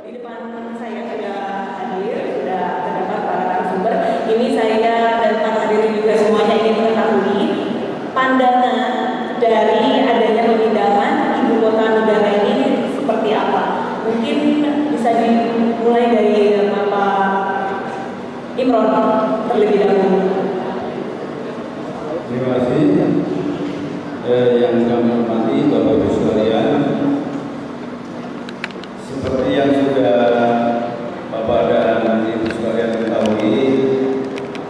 Di depan saya sudah hadir, sudah terdapat para narasumber. Ini saya dan para hadirin juga semuanya ingin mengetahui pandangan dari adanya pemindahan ibu kota negara ini seperti apa. Mungkin bisa dimulai dari Bapak Imron terlebih dahulu. Terima kasih. Yang kami hormati Bapak Ibu sekalian, seperti yang sudah Bapak dan Ibu sekalian ketahui,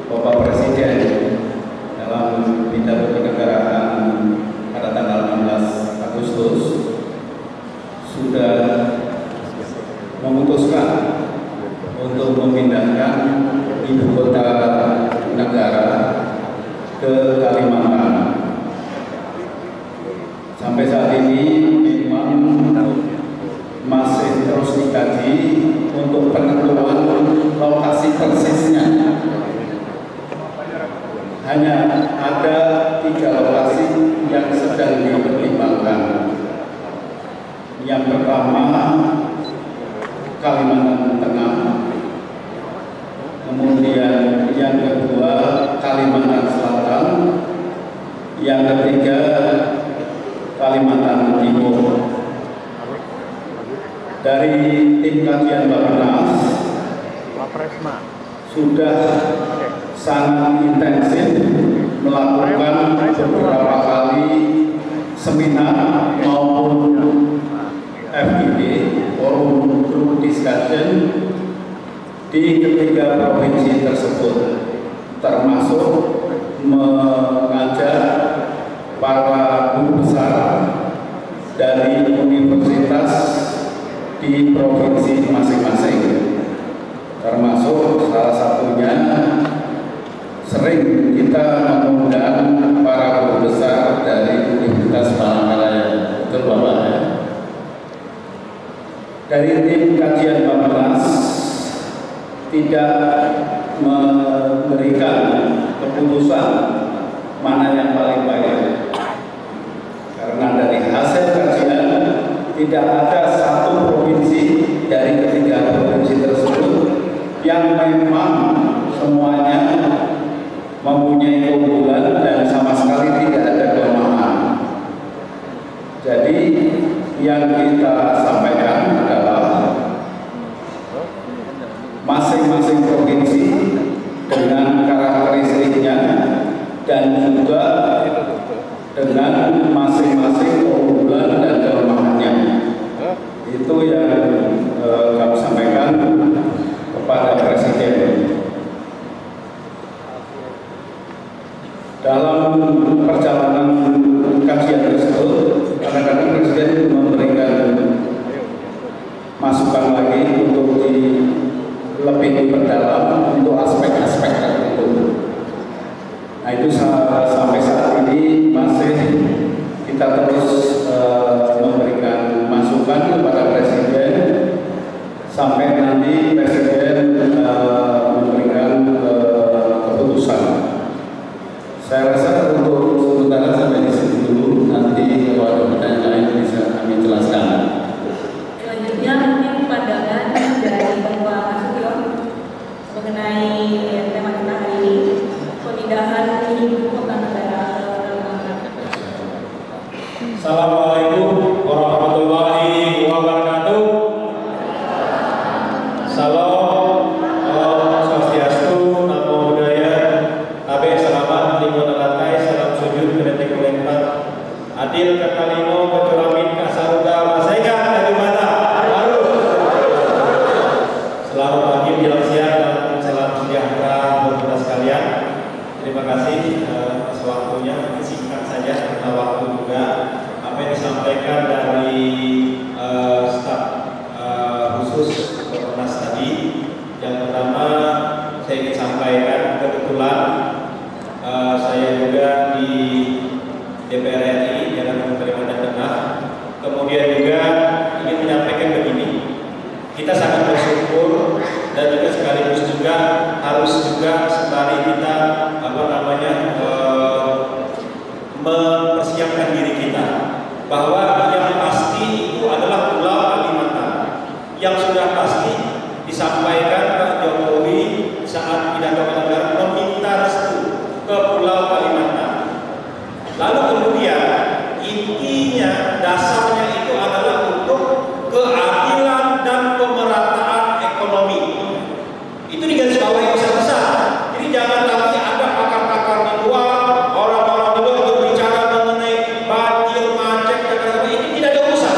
Bapak Presiden dalam pidato kenegaraan pada tanggal 16 Agustus sudah memutuskan untuk memindahkan ibu kota negara ke Kalimantan. Sampai saat ini memang masih terus dikaji untuk penentuan lokasi persisnya. Hanya ada 3 lokasi yang sedang dipertimbangkan. Yang pertama Kalimantan Tengah, kemudian yang kedua Kalimantan Selatan, yang ketiga Kalimantan Timur. Dari tim kajian Bappenas sudah sangat intensif melakukan beberapa kali seminar maupun FGD, forum group discussion di ketiga provinsi tersebut, termasuk mengajak para guru besar dari universitas di provinsi masing-masing, termasuk salah satunya sering kita mengundang para guru besar dari Universitas Palangkaraya. Betul Bapak ya? Dari tim kajian Bappenas tidak memberikan keputusan mana yang paling baik, karena dari hasil kajian tidak ada satu provinsi dari ketiga provinsi tersebut yang memang semuanya mempunyai keunggulan dan sama sekali tidak ada kelemahan. Jadi yang kita sampaikan adalah masing-masing provinsi dengan karakteristiknya dan juga dengan masing-masing keunggulan dan kelemahannya. Itu yang kami sampaikan kepada Presiden. Dalam perjalanan kajian tersebut, kadang-kadang Presiden memberikan masukan lagi untuk lebih diperdalam untuk aspek-aspek tertentu. Nah itu sampai saat ini masih kita terus memberikan masukan kepada Presiden sampai nanti Presiden memberikan keputusan. Saya rasa untuk sementara sampai di sini dulu, nanti kalau ada pertanyaan lain bisa kami jelaskan. Selanjutnya mungkin pandangan dari Bapak Nasution mengenai tema kita hari ini, pemindahan ibu kota negara. Assalamualaikum warahmatullahi wabarakatuh. Salam swastiastu, namo buddhaya, abe salaman lingkungan lantai, salam sujud kedetik kulengkap, adil kakalino kecuramin kasaruga masaika dari mata baru. Selamat pagi, menjelang siang, dan salam sejahtera buat kita sekalian. Terima kasih atas waktunya, singkat saja karena waktu juga. Apa yang disampaikan dari staf khusus Bappenas tadi, yang pertama saya ingin sampaikan, kebetulan saya juga di DPR RI dalam Kalimantan Tengah, kemudian juga ingin menyampaikan begini, kita sangat bersyukur dan juga sekaligus juga harus juga sembari kita mempersiapkan diri kita bahwa yang pasti itu adalah Pulau Kalimantan yang sudah sudah pasti disampaikan Pak Jokowi saat pidato kenegaraan meminta restu ke Pulau Kalimantan. Lalu kemudian intinya dasarnya itu adalah untuk keadilan dan pemerataan ekonomi. Itu digarisbawahi besar-besar. Jadi jangan lagi ada pakar-pakar di luar, orang-orang di luar berbicara mengenai banjir, macet, dan sebagainya. Ini tidak ada urusan.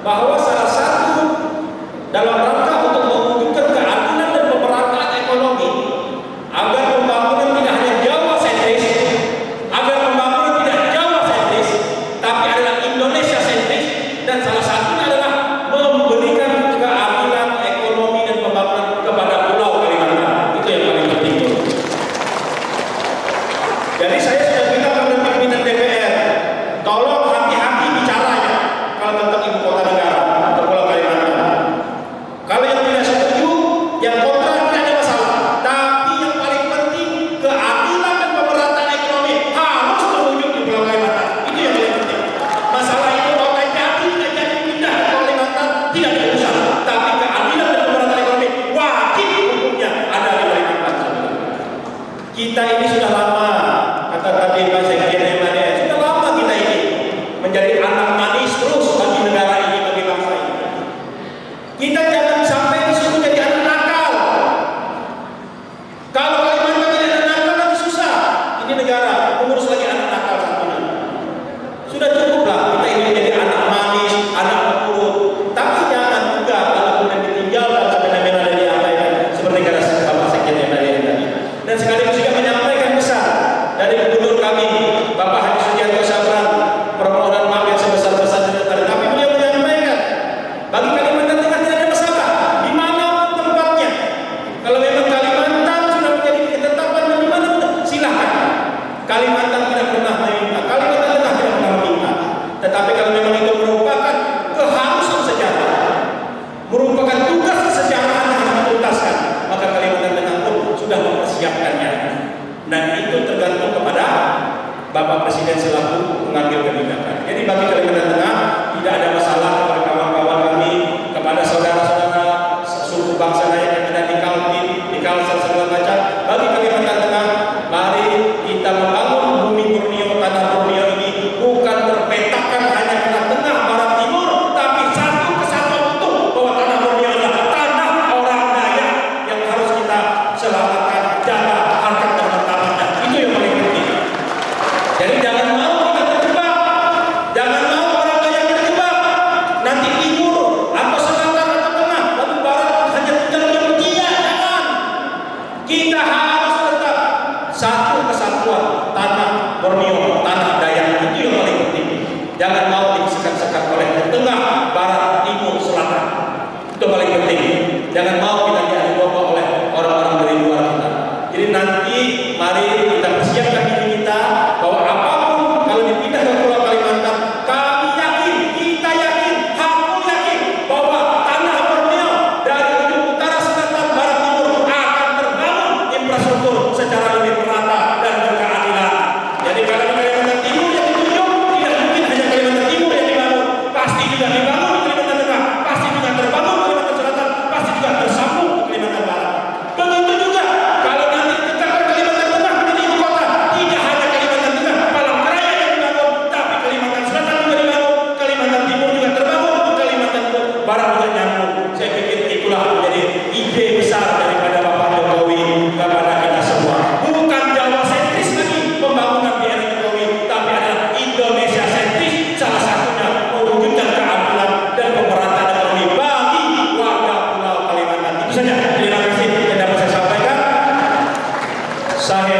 Bahwa salah satu dalam rangka untuk mewujudkan keadilan dan pemerataan ekonomi agar pembangunan tidak hanya Jawa sentris, agar pembangunan tidak Jawa sentris, tapi adalah Indonesia sentris, dan salah satunya adalah memberikan keadilan ekonomi dan pembangunan kepada Pulau Kalimantan. Itu yang paling penting. Jadi saya sudah bilang kepada pimpinan DPR, tolong hati-hati bicaranya kalau tentang ibu kota negara atau Pulau Kalimantan. Kalau yang tidak setuju, yang kontra tidak ada masalah. Tapi yang paling penting keadilan dan pemerataan ekonomi harus terwujud di Pulau Kalimantan. Itu yang paling penting. Masalah itu mau jadi tidak jadi pindah ke Kalimantan tidak ada urusan. Tapi keadilan dan pemerataan ekonomi wajib hukumnya ada di Kalimantan. Kita ini sudah lama, kata tadi Pak Sekjen MADN, sudah lama kita ini menjadi anak manis terus bagi negara ini, bagi bangsa ini. Kita jangan sampai disuruh jadi anak nakal. Kalau Kalimantan jadi anak nakal nanti susah. Ini negara mengurus lagi anak nakal satunya. Sudah cukuplah kita ini menjadi anak manis, anak penurut. Tapi jangan juga kalau kemudian ditinggalkan semena-mena dari apa yang seperti kata Bapak Sekjen MADN tadi. Dan sekaligus juga menyampaikan pesan dari gubernur kami, Bapak Haji Sugianto Sabran, permohonan maaf yang sebesar-besarnya. Tapi beliau menyampaikan bagi Kalimantan Tengah tidak ada masalah di mana tempatnya. Kalau memang Kalimantan sudah menjadi ketetapan dan di mana silakan. Kalimantan tidak pernah meminta, Kalimantan Tengah tidak pernah meminta. Tetapi kalau memang itu merupakan keharusan sejarah, merupakan tugas kesejarahan yang harus dituntaskan, maka Kalimantan Tengah pun sudah mempersiapkannya. Dan itu tergantung kepada Bapak Presiden selaku pengambil kebijakan. Jadi bagi Kalimantan Tengah tidak ada masalah kepada kawan-kawan kami, kepada saudara-saudara suku bangsa lain yang ada di Kaltim, di Kalsel segala macam. Bagi Kalimantan Tengah, mari kita membangun bumi Borneo, tanah Borneo ini bukan terpetakan hanya ke tengah, barat, timur, tapi satu kesatuan utuh bahwa tanah Borneo adalah tanah orang Dayak yang harus kita selamatkan, jaga harkat dan martabatnya. Itu yang paling penting. Jadi jangan mau kita terjebak, jangan mau orang Dayak terjebak. Nanti timur atau selatan atau tengah, lalu barat hanya tinggal diam. Jangan. Kita harus tetap satu kesatuan tanah Borneo, tanah Dayak. Itu yang paling penting. Jangan mau disekat-sekat oleh tengah, barat, timur, selatan. Itu paling penting. Jangan mau kita diadu domba oleh orang-orang dari luar kita. Jadi nanti mari kita persiapkan diri kita bahwa apapun kalau dipindah ke Pulau Kalimantan, kami yakin, kita yakin, aku yakin bahwa tanah Borneo dari ujung utara, selatan, barat, timur akan terbangun infrastruktur secara lebih merata dan berkeadilan. Jadi kalau di Kalimantan Timur yang ditunjuk, tidak mungkin hanya Kalimantan Timur yang dibangun, pasti juga dibangun di Kalimantan Tengah, pasti juga terbangun di Kalimantan Selatan, pasti juga tersambung di Kalimantan Barat. Begitu juga kalau nanti kita ke Kalimantan Tengah menjadi ibu kota, tidak hanya Kalimantan Tengah, Palangkaraya yang dibangun, tapi Kalimantan Selatan juga dibangun, Kalimantan Timur juga terbangun, Kalimantan Barat juga nyambung. Saya pikir itulah menjadi ide besar daripada Bapak Jokowi kepada kita semua. Bukan Jawa sentris lagi pembangunan di era Jokowi, tapi adalah Indonesia sentris, salah satunya mewujudkan keadilan dan pemerataan ekonomi bagi warga Pulau Kalimantan. Itu saja. Terima kasih yang dapat saya sampaikan. Sahe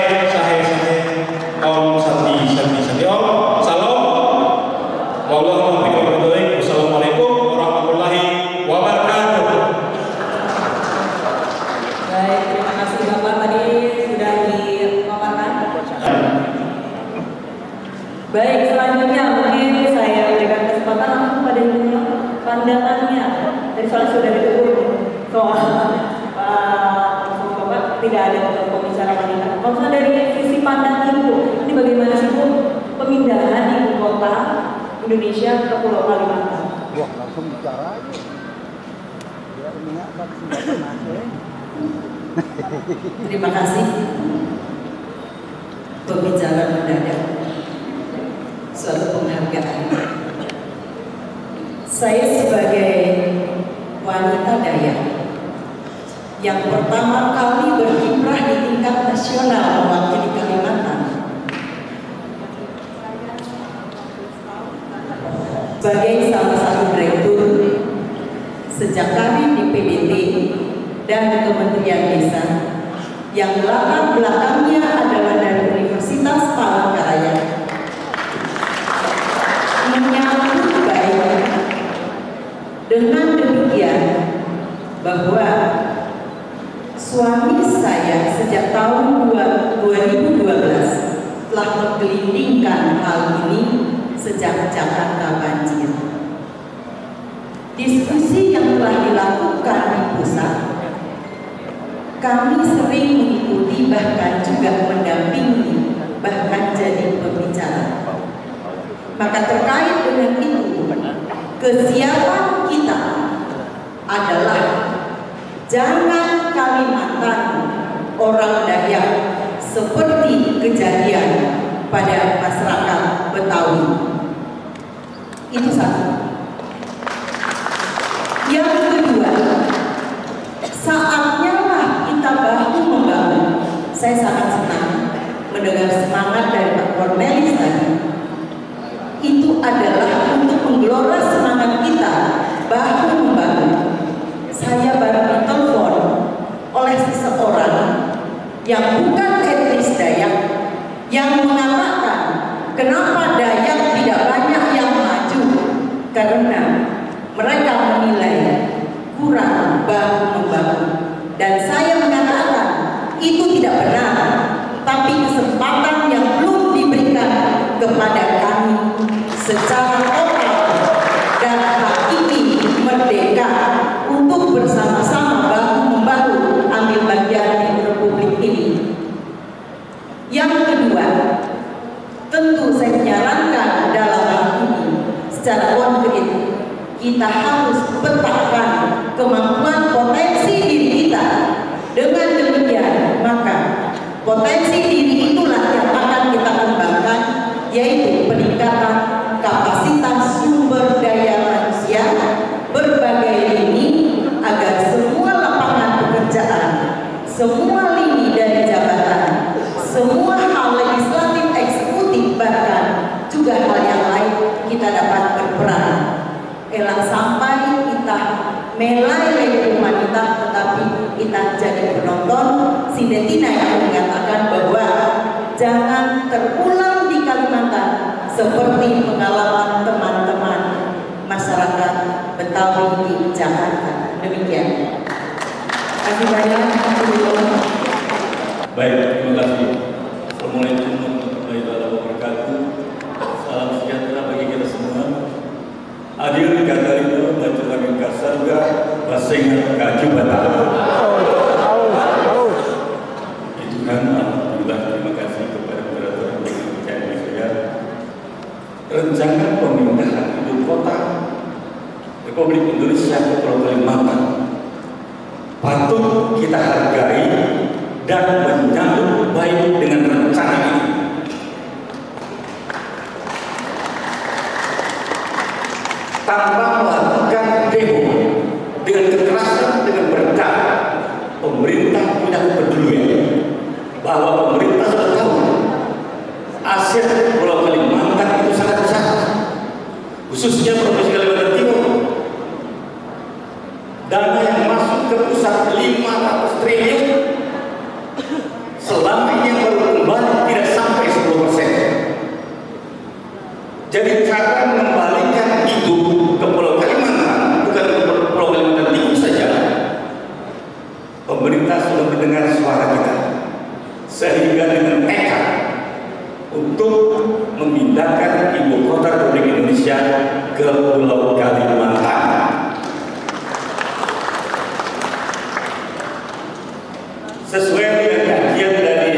Om Santi Om. Salam. Wassalamualaikum warahmatullahi wabarakatuh. Baik, terima kasih Bapak tadi sudah dipaparkan. Baik, selanjutnya mungkin saya berikan kesempatan langsung pada Ibu pandangannya dari soal sudah ditutup soal Bapak tidak ada pembicaraan wanita. Kalau dari sisi pandang Ibu, ini bagaimana sih Bu pemindahan ibu kota Indonesia ke Pulau Kalimantan? Wah, langsung bicara aja. Terima kasih. Pembicara mendadak, suatu penghargaan. Saya sebagai wanita Dayak yang pertama kali berkiprah di tingkat nasional mewakili Kalimantan, sebagai salah satu direktur sejak karir di PDT dan Kementerian Desa yang latar belakangnya adalah dari Universitas Palangkaraya, menyambut baik dengan demikian bahwa suami saya sejak tahun 2012 telah menggelindingkan hal ini sejak Jakarta banjir. Diskusi yang telah dilakukan di pusat, kami sering mengikuti, bahkan juga mendampingi, bahkan jadi pembicara. Maka terkait dengan itu, kesiapan kita adalah jangan Kalimantan orang Dayak seperti kejadian pada masyarakat Betawi. Itu satu. Yang kedua, saatnya lah kita bahu membangun. Saya sangat senang mendengar semangat dari Pak Cornelis tadi. Itu adalah untuk menggelora semangat kita bahu membangun. Saya baru ditelepon oleh seseorang yang bukan etnis Dayak yang mengatakan kenapa Dayak tidak banyak yang maju, karena mereka menilai kurang bahu membangun. Dan saya mengatakan itu tidak benar, tapi kesempatan yang belum diberikan kepada kami secara total dan hakiki merdeka untuk bersama-sama bahu membahu ambil bagian di Republik ini. Yang kedua, tentu saya menyarankan dalam hal ini secara konkret kita harus petakan kemampuan potensi diri kita. Dengan demikian maka potensi diri itulah yang akan kita kembangkan, yaitu peningkatan kapasitas sumber daya manusia berbagai lini agar semua lapangan pekerjaan, semua lini dari jabatan, semua hal legislatif, eksekutif, bahkan juga hal yang lain kita dapat berperan. Elang sampai kita melai wanita, tetapi kita jadi penonton. Sindetina yang mengatakan bahwa jangan terulang di Kalimantan seperti pengalaman teman-teman masyarakat Betawi di Jakarta. Demikian. Terima kasih banyak. Baik, terima kasih. Assalamualaikum warahmatullahi wabarakatuh. Salam sejahtera bagi kita semua. Adil dikata itu baca kasar juga basing kaju batal. Itu kan alhamdulillah, terima kasih kepada moderator yang mempercayai saya. Rencana pemindahan ibu kota Republik Indonesia ke Pulau Kalimantan patut kita hargai dan menyambut baik dengan rencana ini. Tanpa melakukan demo dengan kekerasan, dengan berdampak, pemerintah tidak peduli bahwa pemerintah sudah tahu aset Pulau Kalimantan itu sangat besar, khususnya Provinsi Kalimantan Timur. Dana yang masuk ke pusat 500 triliun selama ini yang baru kembali tidak sampai 10%. Jadi cara mengembalikan itu ke Pulau Kalimantan, bukan ke Pulau Kalimantan Timur saja. Pemerintah sudah mendengar suara kita, sehingga dengan tekad untuk memindahkan ibu kota Republik Indonesia ke Pulau Kalimantan. Sesuai dengan kajian dari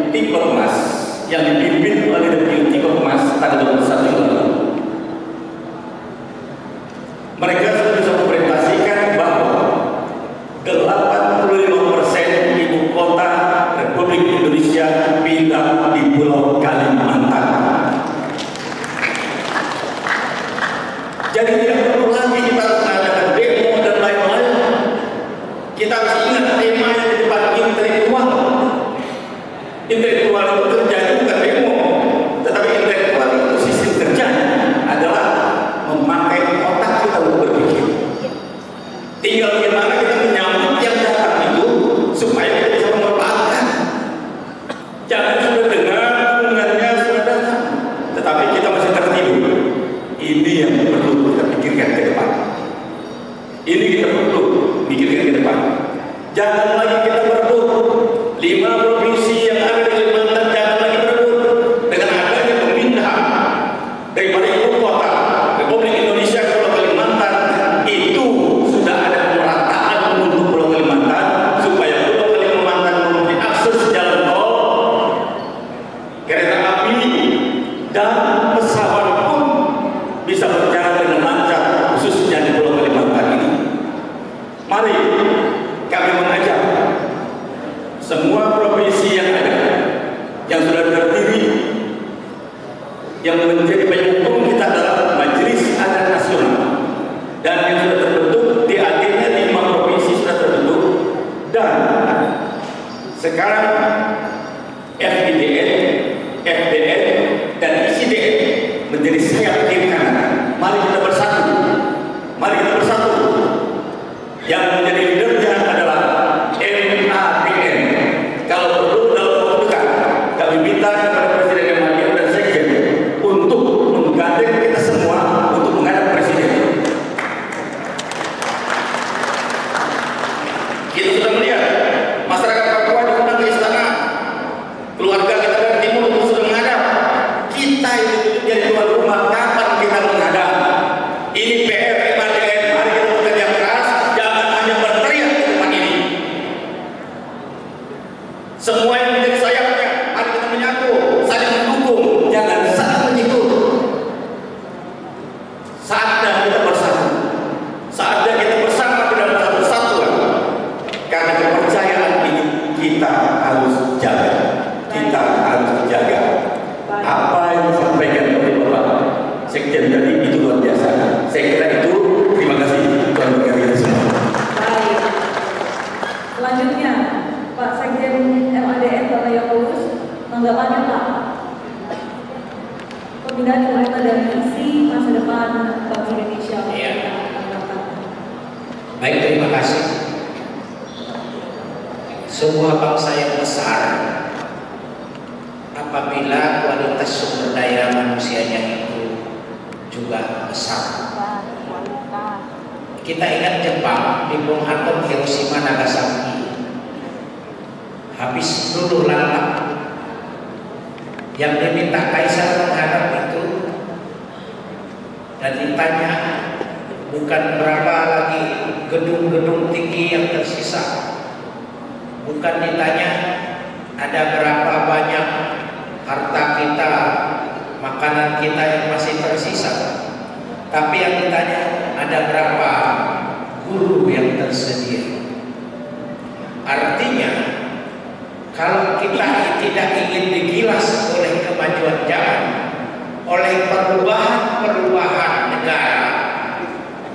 tim Permas yang dipimpin oleh tim Permas tanggal 21 yang lalu, mereka sudah bisa mempresentasikan bahwa Jangan lagi kita berebut 5 provinsi yang ada di Kalimantan, jangan lagi berebut. Dengan adanya pemindahan daripada ibu kota Republik Indonesia ke Pulau Kalimantan, itu sudah ada pemerataan untuk Pulau Kalimantan supaya Pulau Kalimantan memiliki akses jalan tol, kereta api, dan pesawat pun bisa berjalan dengan lancar, khususnya di Pulau Kalimantan ini. Mari kami mengajak semua provinsi yang ada, yang sudah terdiri, yang menjadi penyokong kita adalah Majelis Adat Nasional, dan yang sudah terbentuk di akhirnya 5 provinsi sudah terbentuk, dan sekarang FIDN, FDN, dan ICDN menjadi sayap kiri kanan. Mari kita bersatu, mari kita bersatu. Yang menjadi leadernya adalah MAPN. Kalau perlu dalam waktu dekat, kami minta kepada Presiden yang hadir dan Sekjen untuk menggandeng kita semua untuk menghadap Presiden. Kita sudah melihat masyarakat Papua diundang ke istana, keluarga kita dari timur itu sudah menghadap. Kita itu jadi tuan rumah, kapan kita menghadap? Ini PR MAPN. Mari kita bekerja keras, jangan hanya berteriak di tempat ini. Semua yang menjadi sayapnya, mari kita menyatu, saling mendukung, jangan saling menyikut. Saatnya kita bersatu, saatnya kita bersama di dalam satu kesatuan. Karena kepercayaan ini kita harus jaga, kita harus jaga. Apa yang disampaikan oleh Bapak Sekjen tadi itu luar biasa. Saya kira itu. Terima kasih Tuan Gubernur semua. Baik. Selanjutnya Pak Sekjen MADN Bapak Yakulus, tanggapannya Pak. Pemindahan kereta dan visi masa depan bangsa Indonesia. Iya. Baik, terima kasih. Sebuah bangsa yang besar apabila kualitas sumber daya manusianya itu juga besar. Kita ingat Jepang di bom atom Hiroshima Nagasaki, habis luluh lantak. Yang diminta Kaisar menghadap itu dan ditanya bukan berapa lagi gedung-gedung tinggi yang tersisa, bukan ditanya ada berapa banyak harta kita, makanan kita yang masih tersisa, tapi yang ditanya ada berapa guru yang tersedia. Artinya kalau kita tidak ingin digilas oleh kemajuan zaman, oleh perubahan-perubahan negara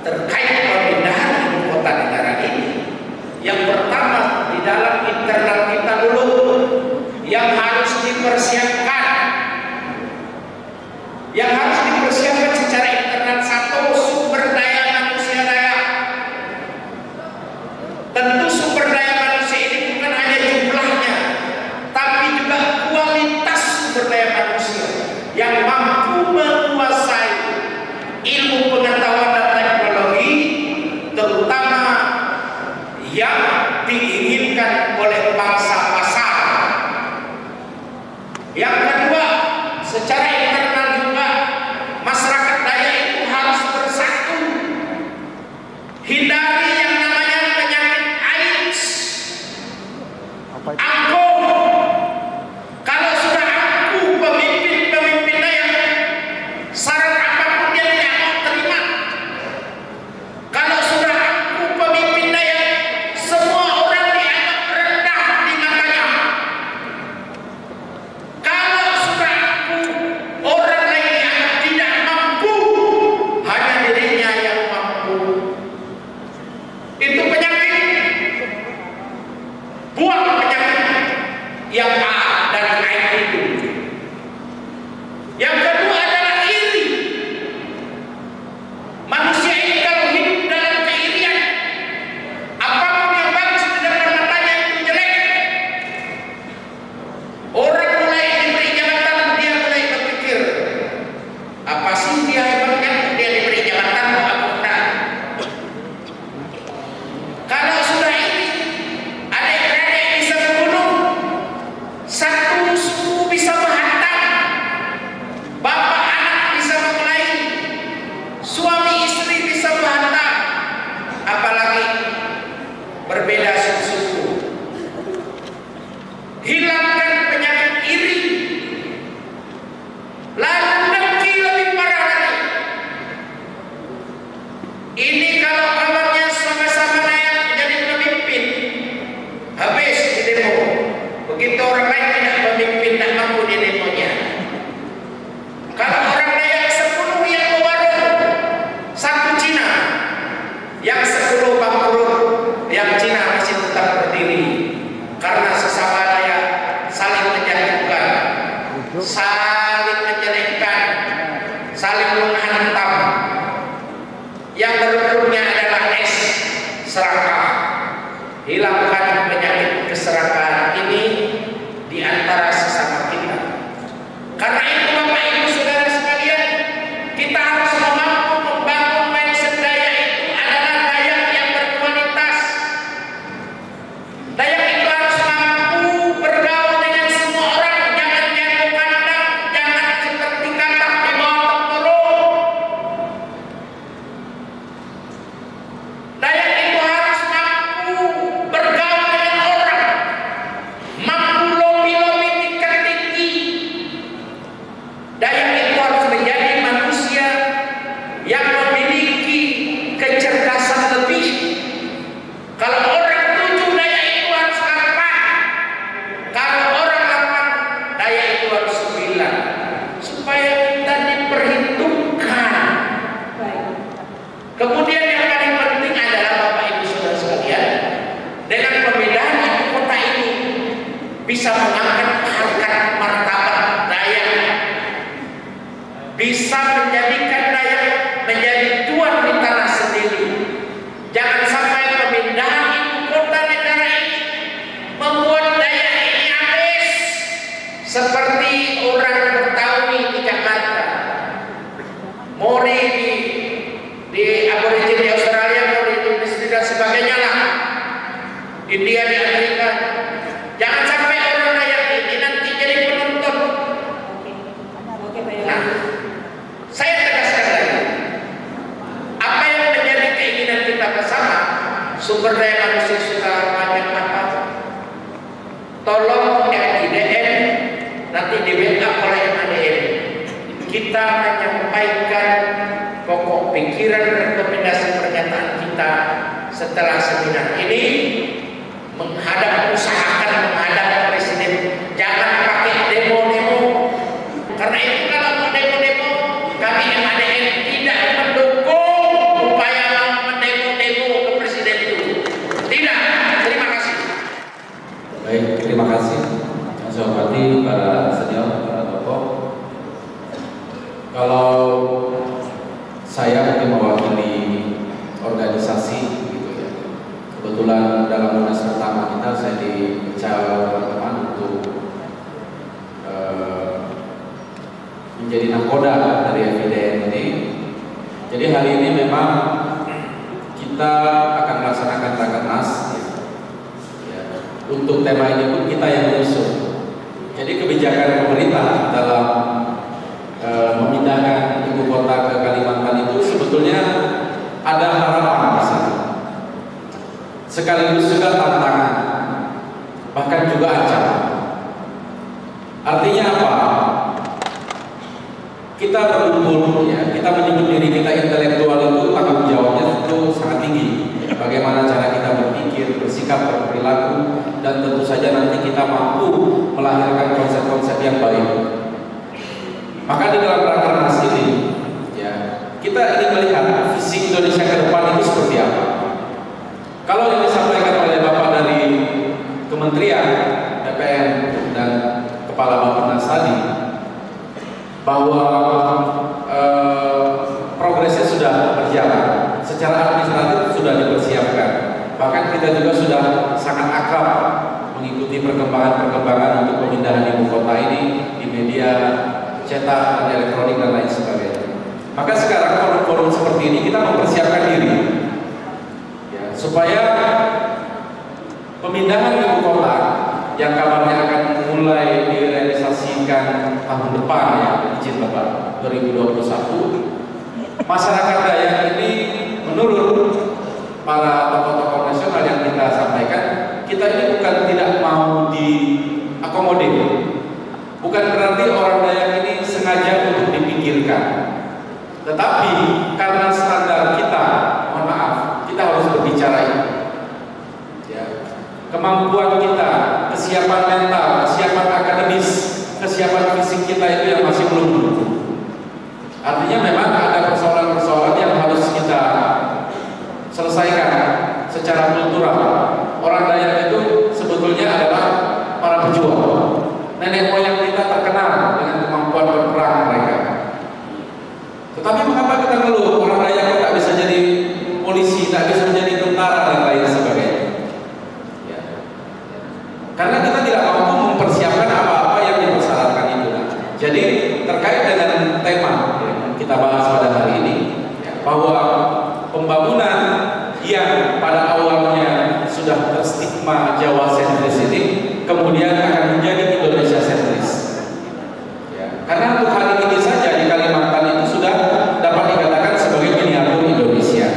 terkait pemindahan ibu kota negara ini, yang pertama di dalam internal kita dulu yang harus dipersiapkan, secara internal. Satu, sumber daya manusia daya. Tentu sumber daya manusia ini bukan hanya jumlahnya, tapi juga kualitas sumber daya manusia yang mampu menguasai ilmu pengetahuan dan teknologi, terutama yang diinginkan oleh bangsa pasar. Yang kedua, secara internal juga masyarakat daya itu harus bersatu, hindari yang namanya penyakit AIDS, angkuh. Kalau sudah angkuh pemimpin daya, saran apapun dia tidak mau terima. Kalau sudah angkuh pemimpin daya, semua orang dianggap rendah di matanya. Kalau sudah angkuh, orang lain dianggap tidak mampu, hanya dirinya yang mampu. Itu penyakit. Buang penyakit yang A dan A itu. Yang kedua adalah iri. Manusia ini kalau hidup dalam keirian, apapun yang bagus di depan matanya itu jelek. Orang mulai diberi jabatan, dia mulai berpikir, apa sih dia hebatnya? Dia diberi jabatan kok aku enggak. Kalau sudah ini, berbeda suku. Hilangkan penyakit iri. Lalu dengki lebih parah lagi. Ini kalau kawannya sama-sama naik menjadi pemimpin, habis di demo. Begitu orang lain tidak pemimpin, tidak mampu di demonya. Kalau orang Dayak 10 yang mewarung, 1 Cina, yang 10 bangkrut, yang Cina masih tetap berdiri. Karena sesama Dayak saling menjatuhkan, saling menjelekkan, saling menghantam. Yang berikutnya adalah es serakah. Hilangkan penyakit keserakahan ini di antara sesama kita. Karena itu Bapak Ibu Saudara sekalian, kita harus mampu membangun mindset Dayak itu adalah Dayak yang berkualitas. Dayak itu harus mampu bergaul dengan semua orang, jangan jago pandang, jangan seperti katak di bawah tempurung. Dayak itu harus mampu bergaul dengan orang, mampu lobi-lobi tingkat tinggi. Dayak itu harus menjadi manusia yang memiliki kecerdasan lebih. Kalau orang tujuh, Dayak itu harus 8. Kalau orang 8, Dayak itu harus 9. Supaya kita diperhitungkan. Kemudian yang paling penting adalah Bapak Ibu Saudara sekalian, dengan pemindahan ibu kota ini bisa mengangkat harkat martabat Dayak, bisa menjadikan Dayak menjadi tuan di tanah sendiri. Jangan sampai pemindahan ibu kota negara ini membuat Dayak ini habis seperti orang Betawi di Jakarta, Mori di aborigin di Australia, Mori di Indonesia dan sebagainya lah, India di Amerika. Jangan sampai orang Dayak ini nanti jadi penonton. Nah, saya tegaskan lagi, apa yang menjadi keinginan kita bersama, sumber daya manusia sudah banyak apa, tolong FIDN nanti di backup oleh MADN. Kita menyampaikan pokok pikiran rekomendasi pernyataan kita setelah seminar ini, usahakan menghadap Presiden. Jangan pakai demo-demo. Karena itu kalau mau demo-demo, kami MADN tidak mendukung upaya mendemo-demo ke Presiden itu. Tidak. Terima kasih. Baik, terima kasih. Saya hormati para senior, para tokoh. Kalau saya mungkin mewakili organisasi gitu ya. Kebetulan dalam munas pertama kita saya dicalon teman-teman untuk menjadi nakoda dari FIDN ini. Jadi hari ini memang kita akan melaksanakan rakernas. Ya. Untuk tema ini pun kita yang menyusun. Jadi kebijakan pemerintah dalam memindahkan ibu kota ke Kalimantan itu sebetulnya ada harapan di sana. Sekaligus juga tantangan, bahkan juga ancaman. Artinya apa? Kita berkumpul, ya, kita menyebut diri kita intelektual itu tanggung jawabnya itu sangat tinggi. Bagaimana cara kita berpikir, bersikap, berperilaku, dan tentu saja nanti kita mampu melahirkan konsep-konsep yang baik. Maka di dalam rakernas ini, ya, kita ingin melihat visi Indonesia ke depan itu seperti apa. Kalau yang disampaikan oleh Bapak dari Kementerian PPN dan Kepala Bappenas tadi, bahwa progresnya sudah berjalan, secara administratif sudah dipersiapkan. Bahkan kita juga sudah sangat akrab mengikuti perkembangan-perkembangan untuk pemindahan ibu kota ini di media cetak dan elektronik dan lain sebagainya. Maka sekarang forum-forum seperti ini kita mempersiapkan diri, ya, supaya pemindahan ibu kota yang kabarnya akan mulai direalisasikan tahun depan, ya, izin Bapak, 2021. Masyarakat Dayak ini menurut para tokoh-tokoh nasional yang kita sampaikan Tetapi karena standar kita, mohon maaf, kita harus berbicara ini. Ya. Kemampuan kita, kesiapan mental, kesiapan akademis, kesiapan fisik kita itu yang masih belum mendukung. Artinya memang ada persoalan-persoalan yang harus kita selesaikan secara kultural. Orang Dayak itu sebetulnya adalah para pejuang. Nenek moyang kita terkenal dengan kemampuan berperang mereka. Tetapi mengapa kita ngeluh orang Dayak tak bisa jadi polisi, tak bisa menjadi tentara dan lain sebagainya? Ya. Karena kita tidak mampu mempersiapkan apa-apa yang dipersyaratkan itu. Jadi terkait dengan tema yang kita bahas pada hari ini, ya, bahwa pembangunan yang pada awalnya sudah terstigma Jawa sentris ini kemudian akan menjadi Indonesia sentris. Ya. Karena untuk hari ini saja di Kalimantan itu sudah dapat dikatakan sebagai miniatur Indonesia.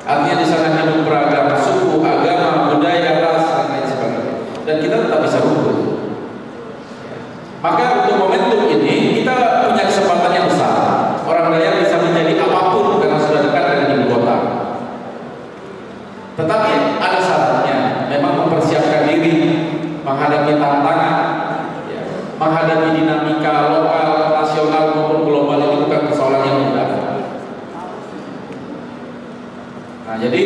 Artinya di sana hidup beragam suku, agama, budaya, ras dan lain sebagainya. Dan kita tetap bisa rukun. Maka untuk momentum ini kita punya kesempatan yang besar. Orang Dayak bisa menjadi apapun karena sudah dekat dengan ibu kota. Tetapi ada syaratnya, memang mempersiapkan diri menghadapi tantangan, ya, menghadapi dinamika lokal, nasional maupun global ini bukan persoalan yang mudah. Nah, jadi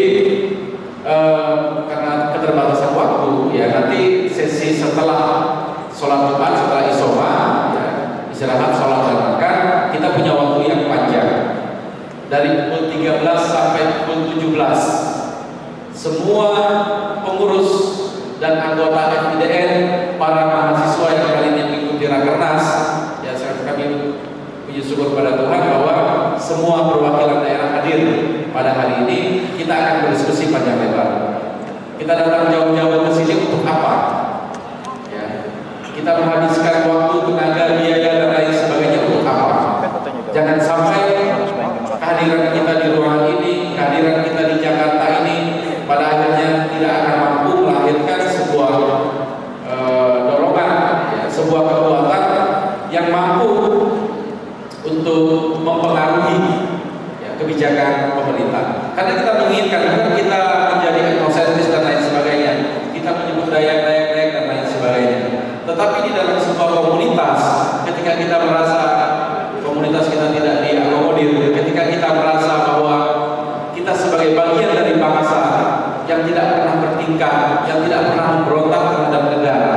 karena keterbatasan waktu, ya nanti sesi setelah sholat Jumat, setelah isoma, ya, istirahat, sholat dan makan, kita punya waktu yang panjang dari pukul 13 sampai pukul 17. Semua pengurus dan anggota FIDN, para mahasiswa yang kali ini mengikuti Rakernas, ya kami puji syukur kepada Tuhan bahwa semua perwakilan daerah hadir pada hari ini. Kita akan berdiskusi panjang lebar. Kita datang jauh-jauh ke sini untuk apa? Ya, kita menghabiskan waktu, tenaga, biaya dan lain sebagainya untuk apa? Jangan sampai kehadiran kita di ruangan ini, kehadiran kita di Jakarta ini pada akhirnya tidak akan mampu melahirkan sebuah dorongan, ya, sebuah kekuatan yang mampu untuk mempengaruhi, ya, kebijakan pemerintah. Karena kita menginginkan bukan kita menjadi etnosentris dan lain sebagainya, kita menyebut Dayak dan lain sebagainya. Tetapi di dalam sebuah komunitas, ketika kita merasa komunitas kita tidak diakomodir, ketika kita merasa bahwa kita sebagai bagian dari bangsa yang tidak pernah bertingkah, yang tidak pernah memberontak terhadap negara,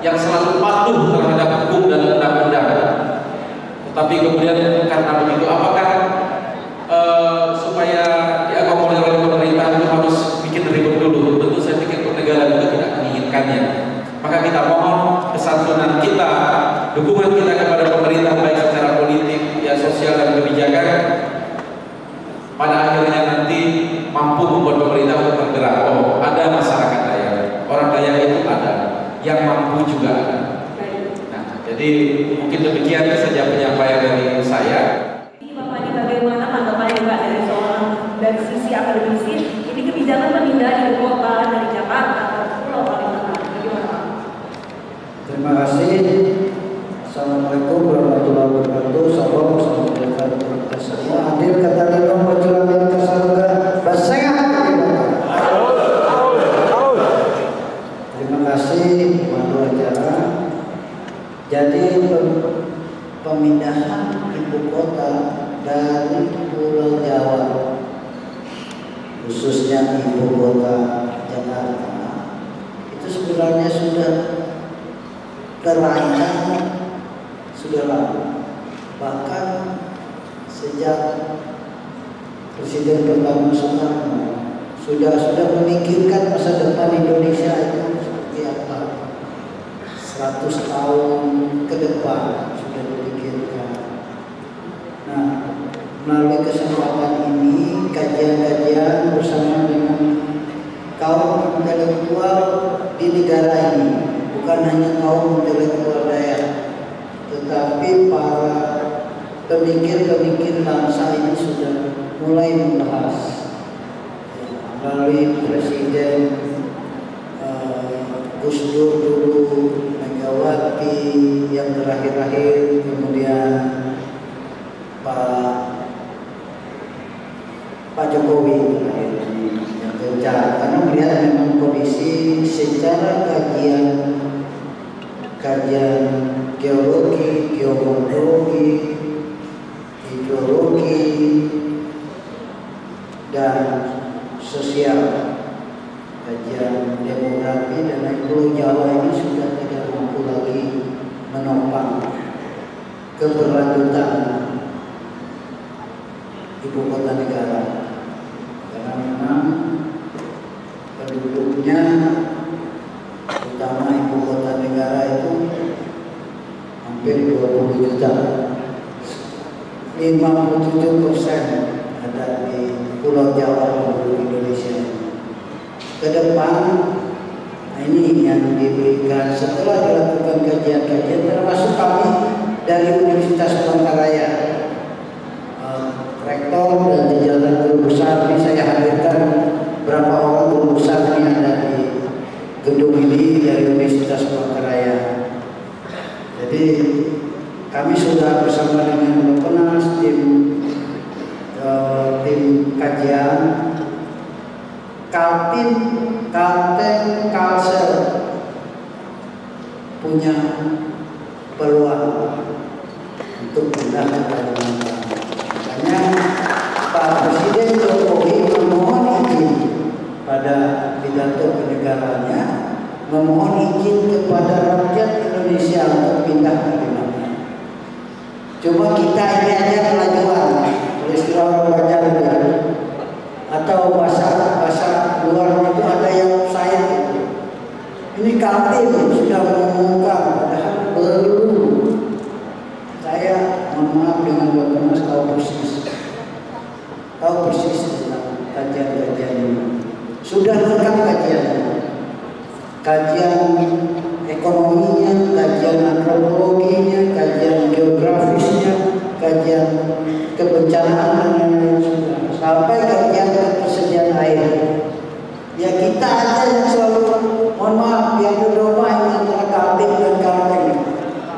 yang selalu patuh terhadap hukum dan undang-undang. Tetapi kemudian karena begitu, apakah supaya diakomodir oleh pemerintah itu harus bikin ribut dulu? Tentu saya pikir negara juga tidak menginginkannya. Maka kita mohon kesantunan kita, dukungan kita kepada pemerintah baik secara politik, ya, sosial dan kebijakan, pada akhirnya nanti mampu membuat pemerintah untuk bergerak. Oh, ada masyarakat Dayak, orang Dayak itu ada, yang mampu juga ada. Nah, jadi mungkin demikian saja penyampaian dari saya. Bapak ini bagaimana tanggapannya Pak dari sisi akademisi? Ini kebijakan pemindahan ibu kota dari Jakarta ke Pulau Kalimantan. Bagaimana Pak? Terima kasih. Assalamualaikum warahmatullahi wabarakatuh. Salam semua hadir kata lino perjuangan kesaluga basengan. Terima kasih Pandu acara. Jadi pemindahan ibu kota dari Pulau Jawa, khususnya ibu kota Jakarta, itu sebenarnya sudah terancam sudah lama. Bahkan sejak Presiden pertama Soekarno sudah memikirkan masa depan Indonesia itu seperti apa. 100 tahun ke depan sudah dipikirkan. Nah, melalui kesempatan ini, kajian-kajian bersama dengan kaum intelektual di negara ini, bukan hanya kaum intelektual Dayak, tetapi para pemikir-pemikir bangsa ini sudah mulai membahas, melalui Presiden Gus Dur dulu, Megawati yang terakhir-akhir, kemudian Pak geologi, geomorfologi, hidrologi, dan sosial, kajian demografi dan lain. Pulau Jawa ini sudah tidak mampu lagi menopang keberlanjutan ibu kota negara, karena memang penduduknya, utama ibu kota negara itu hampir 20 juta, 57% ada di Pulau Jawa penduduk Indonesia. Ke depan ini yang diberikan setelah dilakukan kajian-kajian, termasuk kami dari Universitas Palangkaraya, rektor dan jajaran guru besar. Ini saya hadirkan berapa orang guru besar yang ada di gedung ini dari Universitas Palangkaraya. Jadi kami sudah bersama dengan Bapenas, tim kajian, Kaltim, Kalteng, Kalsel punya peluang untuk pindah ke Kalimantan. Makanya Pak Presiden Jokowi memohon izin pada pidato kenegaraannya, memohon izin kepada rakyat Indonesia untuk pindah ke Kalimantan. Cuma kita ini aja kelajuan, istilah orang banyak atau bahasa luar itu ada yang sayang itu. Ini Kaltim sudah mengumumkan, padahal belum. Saya mohon maaf dengan Bapak tahu persis tentang kajian-kajian ini. Sudah lengkap kajiannya, kajian ekonominya, kajian antropologinya, kajian geografisnya, kajian kebencanaan dan lain-lain, sampai kajian ketersediaan air. Ya kita aja yang selalu, mohon maaf, yang berdoa antara Kaltim dan Kalteng.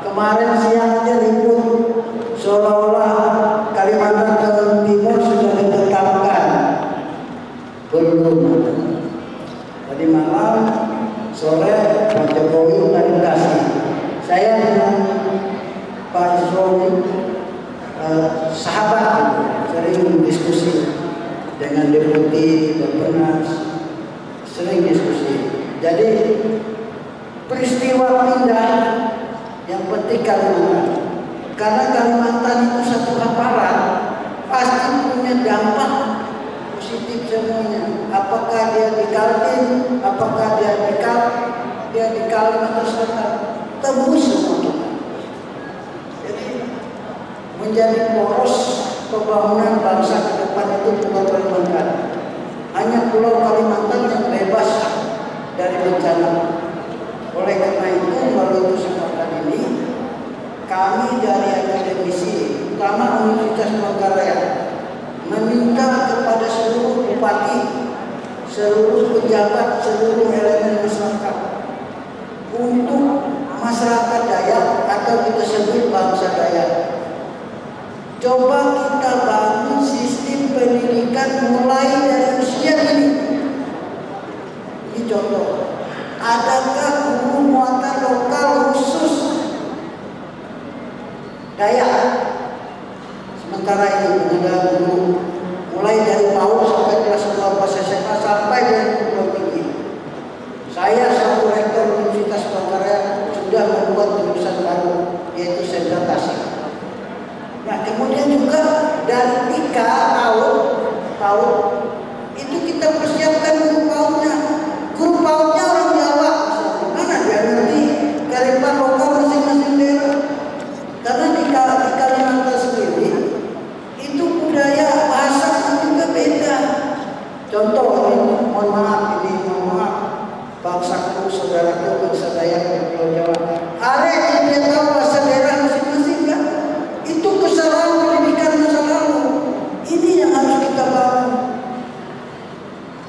Kemarin siang aja ribut seolah-olah Kalimantan Timur sudah ditetapkan, belum. Tadi malam sore Pak Jokowi klarifikasi. Saya dengan Pak Jokowi sahabat, sering diskusi dengan Deputi Bapenas, sering diskusi. Jadi peristiwa pindah yang penting Kalimantan, karena Kalimantan itu satu hamparan, pasti punya dampak positif semuanya. Apakah dia di Kaltim, apakah dia di Kalimantan Selatan, tembus semua kita. Jadi menjadi poros pembangunan bangsa ke depan itu Pulau Kalimantan. Hanya Pulau Kalimantan yang bebas dari bencana. Oleh karena itu, melalui kesempatan ini, kami dari akademisi, utama Universitas Palangkaraya, meminta kepada seluruh bupati, seluruh pejabat, seluruh elemen masyarakat, untuk masyarakat Dayak atau kita sebut bangsa Dayak, coba kita bangun sistem pendidikan mulai dari usia ini. Ini contoh. Adakah guru muatan lokal khusus Dayak? Sementara ini ada guru mulai dari PAUD sampai kelas 12 SMA sampai dengan perguruan tinggi. Saya selaku rektor Universitas Palangkaraya sudah membuat jurusan baru, yaitu sentra tasik. Nah, kemudian juga dari TIKA PAUD itu kita persiapkan guru PAUD-nya. Guru PAUD-nya orang Jawa, mana dia ngerti kearifan lokal masing-masing daerah. Karena di Kalimantan sendiri itu budaya bahasa juga beda. Contoh ini, mohon maaf bangsaku, saudaraku, bangsa Dayak dan Pulau Jawa. Ada yang dia tahu bahasa daerah masing-masing kan? Itu kesalahan pendidikan masa lalu. Ini yang harus kita bangun.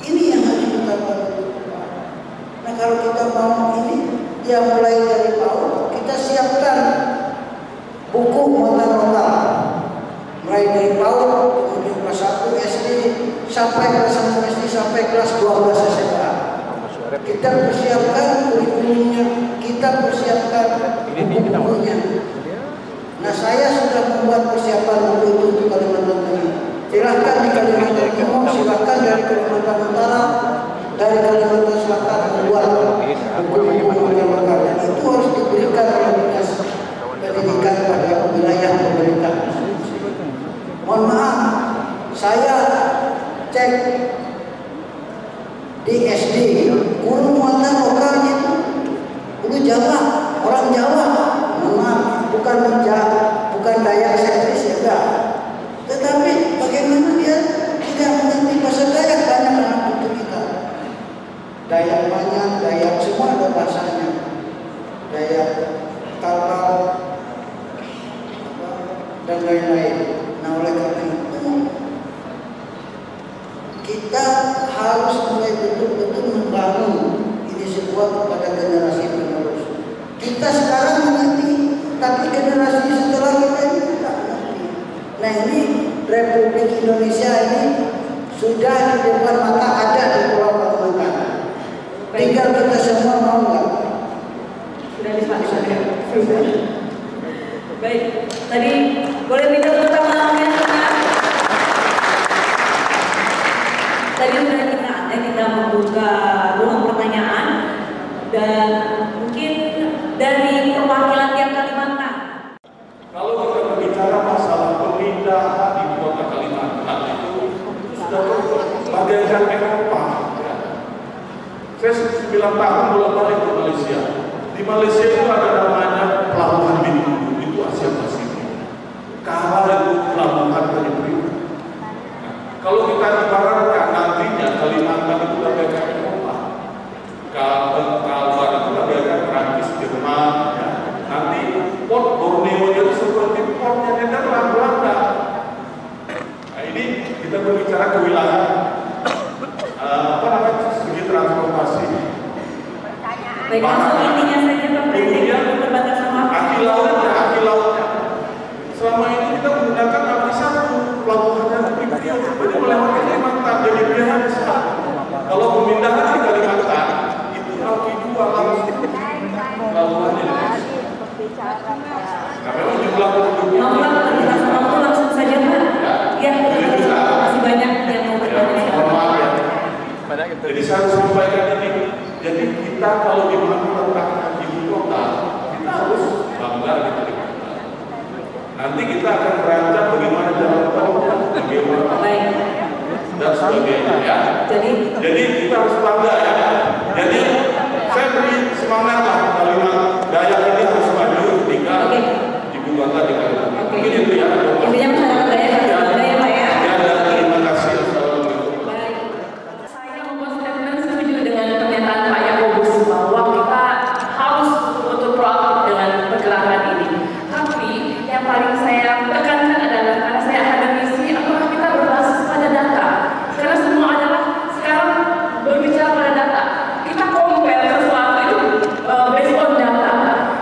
Ini yang harus kita bangun. Nah, kalau kita bangun ini, ya mulai dari PAUD, kita siapkan buku muatan lokal. Mulai dari PAUD, kemudian kelas 1 SD, sampai kelas 1 SD, sampai kelas 12 SMA. Kita persiapkan kurikulumnya, kita kita persiapkan buku-bukunya. Nah, saya sudah membuat persiapan buku itu untuk Kalimantan Tengah. Silahkan di Kalimantan Timur, silahkan dari Kalimantan Utara, dari Kalimantan Selatan membuat buku-buku yang berkarya. Itu harus diberikan oleh dinas pendidikan pada wilayah pemerintah. Mohon maaf, saya cek di SD, guru muatan lokalnya itu guru Jawa, orang Jawa. Mohon maaf, bukan Dayak sentris ya enggak. Tetapi bagaimana dia tidak mengerti bahasa Dayak, banyak anak putu kita. Dayak banyak, Dayak semua ada bahasanya. Dayak Kalkal dan lain-lain. Nah, oleh karena itu kita harus mulai betul-betul membangun ini sebuah kepada generasi penerus. Kita sekarang mengerti, tapi generasi setelah kita ini tidak mengerti. Nah, ini Republik Indonesia ini sudah di depan mata, ada di Pulau Kalimantan. Tinggal kita semua mau nggak? Sudah disepakati. Baik, tadi boleh minta tepuk tangan yang senang. Tadi sudah kita membuka ruang pertanyaan dan mungkin dari perwakilan tiap Kalimantan. Kalau kita berbicara masalah pemindahan di kota Kalimantan itu sudah bagaikan Eropa. Ya. Saya 9 tahun bolak-balik ke Malaysia. Di Malaysia itu ada namanya Pelabuhan Bintulu, itu Asia Pasifik. Kahar itu pelabuhan Bintulu. Nah, kalau kita ibaratkan nantinya Kalimantan itu bagaikan Eropa. Kalbar itu bagaikan Prancis, Jerman. Ya. Nanti port Borneo itu seperti portnya Nederland, Belanda. Nah, ini kita berbicara kewilayahan segi transportasi. Baik, langsung intinya saja Pak Presiden, perbatasan waktu. Aki lautnya. Selama ini kita menggunakan api satu, pelabuhannya Priok, jadi melewati Kalimantan, jadi pilihan besar. Kalau pemindahan di Kalimantan, itu api 2 langsung pelabuhannya. Nah, memang jumlah penduduknya. Perbatasan waktu langsung saja Pak. Ya, masih banyak yang mau bertanya. Jadi saya harus sampaikan ini. Jadi kita kalau dimanfaatkan ibu kota, kita harus bangga di Kalimantan. Nanti kita akan berancang bagaimana jalan tol, bagaimana dan sebagainya ya. Jadi kita harus bangga ya. Jadi saya beri semangat lah Kalimantan Dayak ini harus maju ketika ibu kota di Kalimantan. Mungkin itu ya. Intinya masyarakat Dayak harus bangga ya Pak ya. Ya, dan terima kasih. Bahwa kita harus betul proaktif dengan pergerakan ini. Tapi yang paling saya tekankan adalah karena saya akademisi, apakah kita berbasis pada data? Karena semua adalah sekarang berbicara pada data. Kita compare sesuatu itu based on data.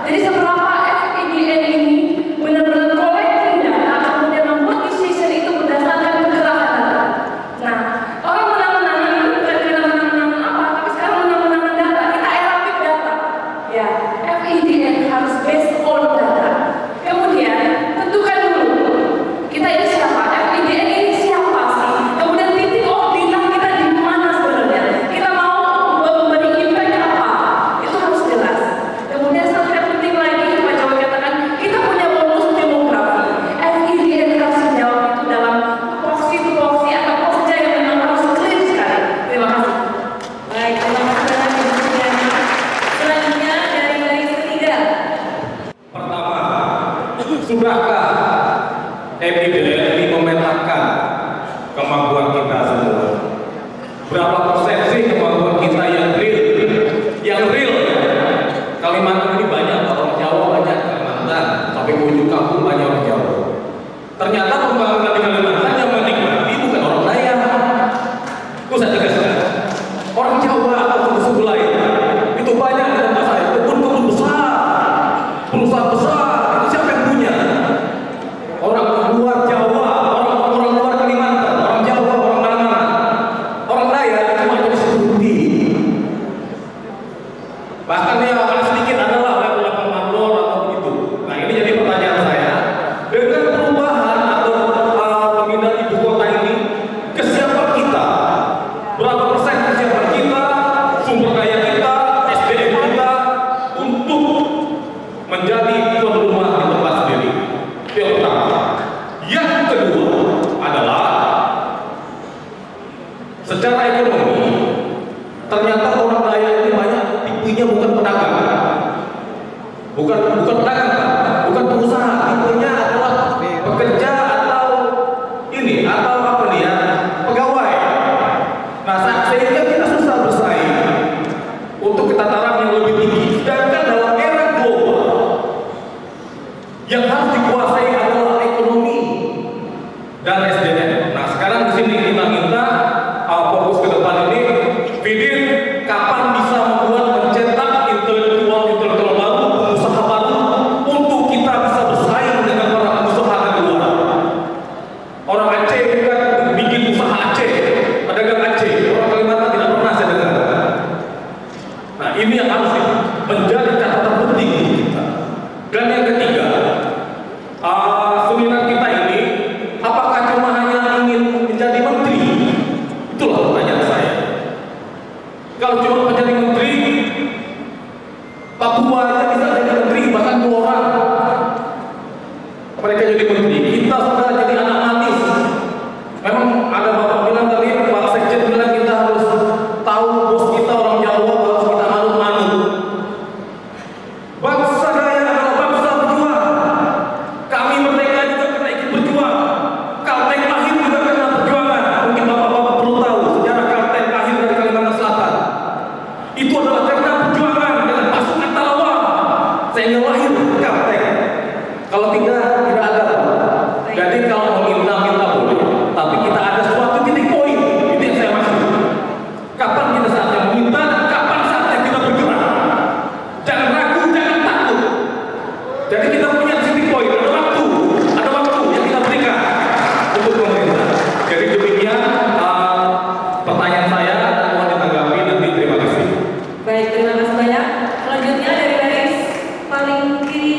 Jadi seberapa FIDN ini benar-benar collecting data, kemudian membuat decision itu berdasarkan pergerakan data. Nah, orang menang-menangan itu bukan karena menang-menangan apa, tapi sekarang menang-menangan data. Ya, FIDN harus based on data. Kemudian tentukan dulu kita ini siapa, FIDN ini siapa sih. Kemudian titik orbitah kita di mana sebenarnya. Kita mau memberi impact apa, itu harus jelas. Kemudian satu yang penting lagi Pak Jokowi katakan kita punya bonus demografi. FIDN harus menjawab itu dalam tupoksi atau pokja yang memang harus clear sekali. Terima kasih. Baik, terima kasih banyak Ibu Sudiana. Selanjutnya dari garis ketiga. Pertama, sudahkah FIDN ini memetakan kemampuan kita semua? Berapa persen sih kemampuan kita yang real? Yang real, Kalimantan ini banyak orang Jawa, banyak Kalimantan, tapi ujung kampung banyak orang Jawa. Ternyata pembangunan di Kalimantan yang menikmati bukan orang Dayak. Itu saya tegaskan. Orang Jawa atau suku lain itu banyak di tempat saya, kebun-kebun besar, perusahaan besar, itu siapa yang punya? Orang luar Jawa, orang luar Kalimantan, orang Jawa, orang mana-mana. Orang Dayak cuma jadi seperti. Bahkan yang paling sedikit adalah tataran yang lebih tinggi. Sedangkan dalam era global yang harus dikuasai adalah ekonomi dan SDM. Nah, sekarang di sini kita minta fokus ke depan ini, Fidin kapan bisa membuat mencetak intelektual baru, pengusaha baru untuk kita bisa bersaing dengan para pengusaha di luar. Orang Aceh juga bikin usaha Aceh, pedagang Aceh, orang Kalimantan tidak pernah saya dengar. Nah, ini yang harus menjadi catatan penting untuk kita. Dan yang ketiga, seminar kita ini, apakah cuma hanya ingin menjadi menteri? Itulah pertanyaan saya. Kalau cuma menjadi menteri, Papua aja bisa jadi menteri, bahkan 2 orang mereka jadi menteri. Kita sudah jadi anak manis. Memang ada bapak bilang tadi, Pak Sekjen bilang kita harus tahu bos kita orang Jawa, harus kita manut-manut. Bangsa Dayak adalah bangsa berjuang. Kami merdeka juga karena ikut berjuang. Kalteng lahir juga karena perjuangan. Mungkin bapak-bapak perlu tahu sejarah Kalteng lahir dari Kalimantan Selatan. Itu adalah karena perjuangan dengan pasukan Talawa sehingga lahir Kalteng. Kalau tidak ada. Jadi kalau meminta boleh, tapi kita ada suatu titik poin. Itu yang saya maksud. Kapan kita saatnya meminta, kapan saatnya kita bergerak. Jangan ragu, jangan takut. Jadi kita punya titik poin, ada waktu yang kita berikan untuk pemerintah. Jadi demikian pertanyaan saya, mohon ditanggapi nanti. Terima kasih. Baik, terima kasih banyak. Selanjutnya dari baris paling kiri.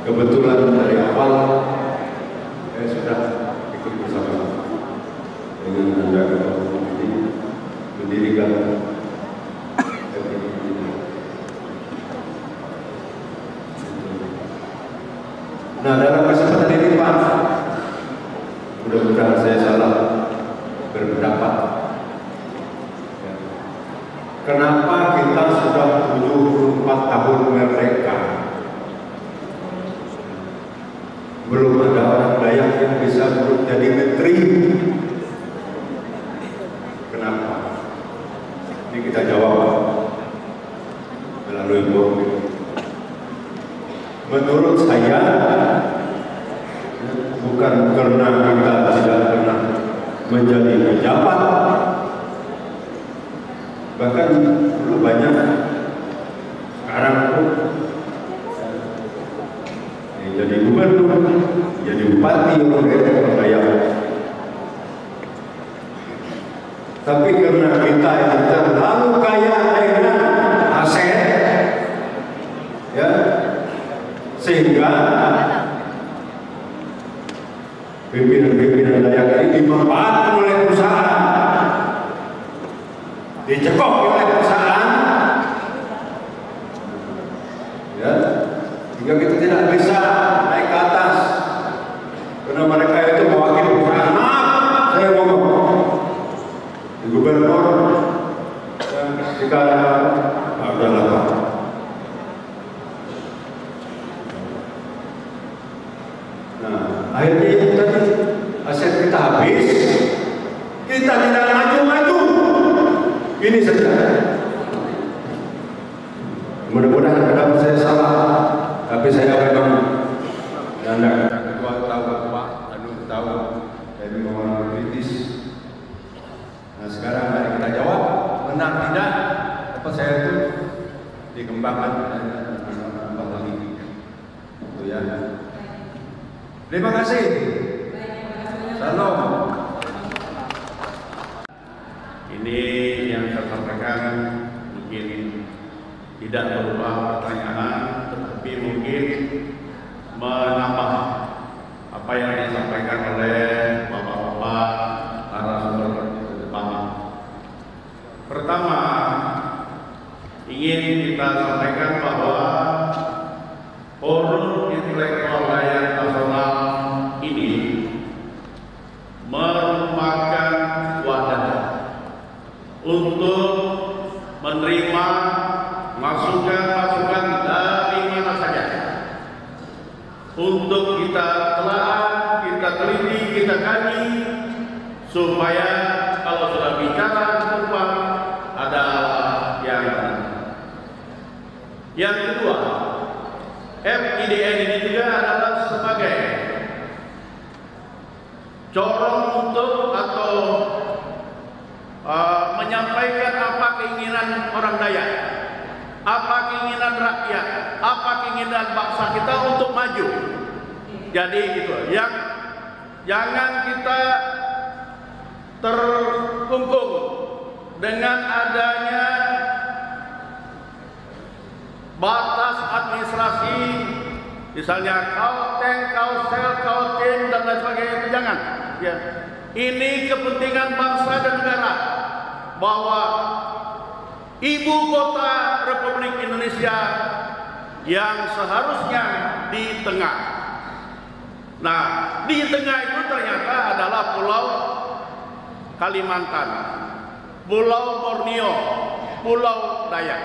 Kebetulan dari awal saya sudah ikut bersama dengan Anda mendirikan FPI. Nah, dalam kesempatan ini Pak, mudah-mudahan saya salah berpendapat. Kenapa kita sudah 74 tahun merdeka, belum ada orang Dayak yang bisa jadi menteri? Kenapa? Ini kita jawab melalui forum. Menurut saya, bukan karena kita tidak pernah menjadi pejabat, bahkan dulu banyak, sekarang pun jadi gubernur, jadi bupati, orang Dayak. Tapi karena kita yang terlalu kaya dengan aset, ya, sehingga pimpinan Dayak ini dimanfaatkan oleh perusahaan, dicekok oleh perusahaan, ya, sehingga kita tidak bisa naik ke atas karena mereka itu mewakili perusahaan. Saya ngomong di gubernur jika ada apa. Nah, akhirnya itu tadi aset kita habis, kita tidak maju-maju. Ini saja. Mudah-mudahan kenapa saya salah, tapi saya memang Anda ketua tahu saya memang orang kritis. Nah, sekarang mari kita jawab, benar tidak apa saya itu dikembangkan tambah lagi. Itu ya. Terima kasih. Salam. Ini yang saya sampaikan mungkin tidak berupa pertanyaan, tetapi mungkin menambah apa yang disampaikan oleh bapak-bapak narasumber depan. Pertama, ingin kita sampaikan bahwa Forum Intelektual Dayak Nasional ini merupakan wadah untuk menerima masukan-masukan dari mana saja untuk kita telah, kita teliti, kita kaji, supaya kalau sudah bicara depan ada yang Yang kedua, FIDN ini juga adalah sebagai corong untuk atau menyampaikan apa keinginan orang Dayak, apa keinginan rakyat, apa keinginan bangsa kita untuk maju. Jadi itu yang jangan kita terkungkung dengan adanya batas administrasi, misalnya Kalteng, Kalsel, Kaltim dan lain sebagainya. Itu jangan. Ya. Ini kepentingan bangsa dan negara, bahwa ibu kota Republik Indonesia yang seharusnya di tengah. Nah, di tengah itu ternyata adalah Pulau Kalimantan, Pulau Borneo, Pulau Dayak.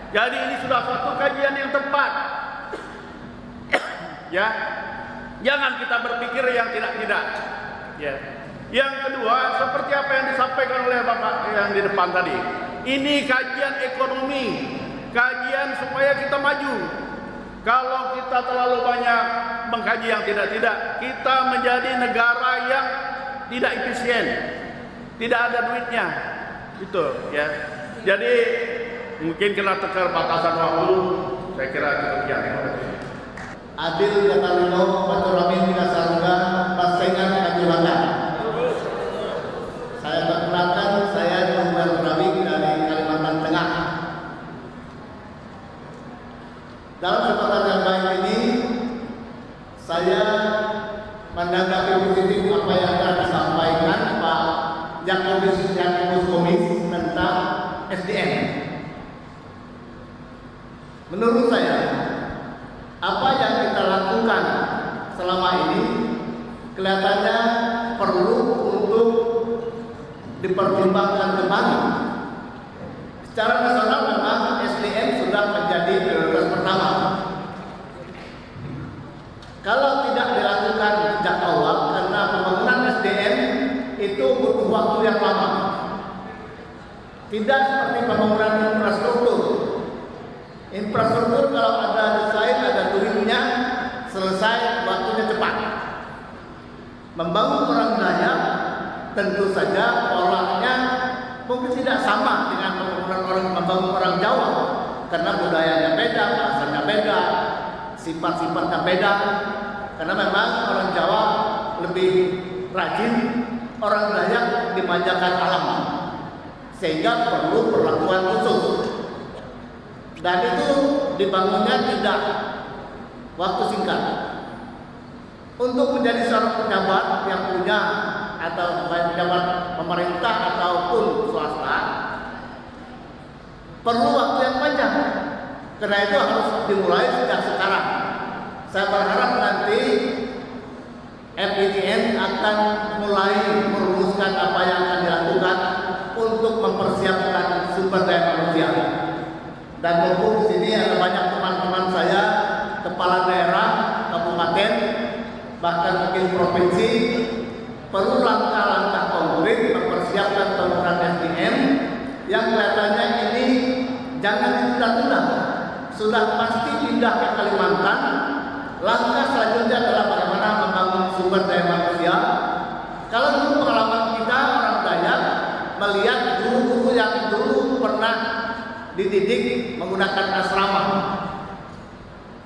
Jadi ini sudah suatu kajian yang tepat. Ya, jangan kita berpikir yang tidak-tidak. Ya. Yang kedua, seperti apa yang disampaikan oleh Bapak yang di depan tadi, ini kajian ekonomi, kajian supaya kita maju. Kalau kita terlalu banyak mengkaji yang tidak-tidak, kita menjadi negara yang tidak efisien, tidak ada duitnya. Itu ya. Jadi mungkin kena keterbatasan waktu, saya kira cukup sekian. Adil Yatalino Paturamin Minasarga Pasengan Kajulanga. Saya perkenalkan, saya Nunggal Rawik dari Kalimantan Tengah. Dalam kesempatan yang baik ini, saya menanggapi positif apa yang telah disampaikan Pak Jakobus Komis tentang SDM. Menurut saya, apa yang kita lakukan selama ini kelihatannya perlu untuk dipertimbangkan kembali. Secara nasional memang SDM sudah menjadi prioritas pertama. Kalau tidak dilakukan sejak awal, karena pembangunan SDM itu butuh waktu yang lama. Tidak seperti pembangunan infrastruktur. Infrastruktur kalau ada desain, ada turisnya, selesai, waktunya cepat. Membangun orang Dayak tentu saja polanya mungkin tidak sama dengan membangun orang Jawa, karena budayanya beda, bahasanya beda, sifat-sifatnya beda. Karena memang orang Jawa lebih rajin, orang Dayak dimanjakan alam, sehingga perlu perlakuan khusus. Dan itu dibangunnya tidak waktu singkat. Untuk menjadi seorang pejabat yang punya atau baik pejabat pemerintah ataupun swasta, perlu waktu yang panjang. Karena itu harus dimulai sejak sekarang. Saya berharap nanti FIDN akan mulai merumuskan apa yang akan dilakukan untuk mempersiapkan sumber daya manusia. Dan mumpung di sini ada banyak teman-teman saya, kepala daerah, kabupaten, bahkan mungkin provinsi, perlu langkah-langkah konkret mempersiapkan pembangunan SDM yang kelihatannya ini jangan ditunda-tunda. Sudah pasti pindah ke Kalimantan. Langkah selanjutnya adalah bagaimana membangun sumber daya manusia. Kalau dulu pengalaman kita orang Dayak melihat guru-guru yang dulu pernah dididik menggunakan asrama,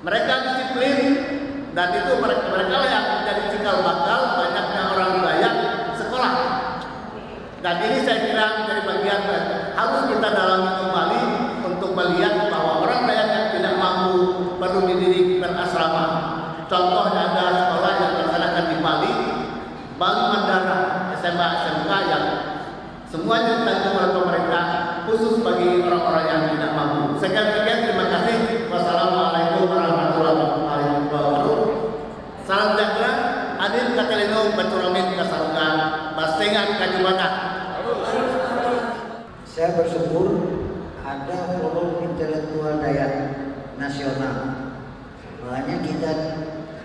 mereka disiplin, dan itu mereka yang menjadi cikal bakal banyaknya orang Dayak sekolah. Dan ini saya kira menjadi bagian harus kita dalami kembali untuk melihat bahwa orang Dayak yang tidak mampu perlu dididik berasrama. Contohnya ada sekolah yang dilaksanakan di Bali Mandara, SMA SMK yang semuanya ditanggung oleh pemerintah khusus bagi orang-orang yang tidak mampu. Sekian, terima kasih. Wassalamualaikum warahmatullahi wabarakatuh. Salam sejahtera. Adil Katalino Baturamin Kasarunga Basengan Kajulanga. Saya bersyukur ada forum intelektual Dayak nasional. Makanya kita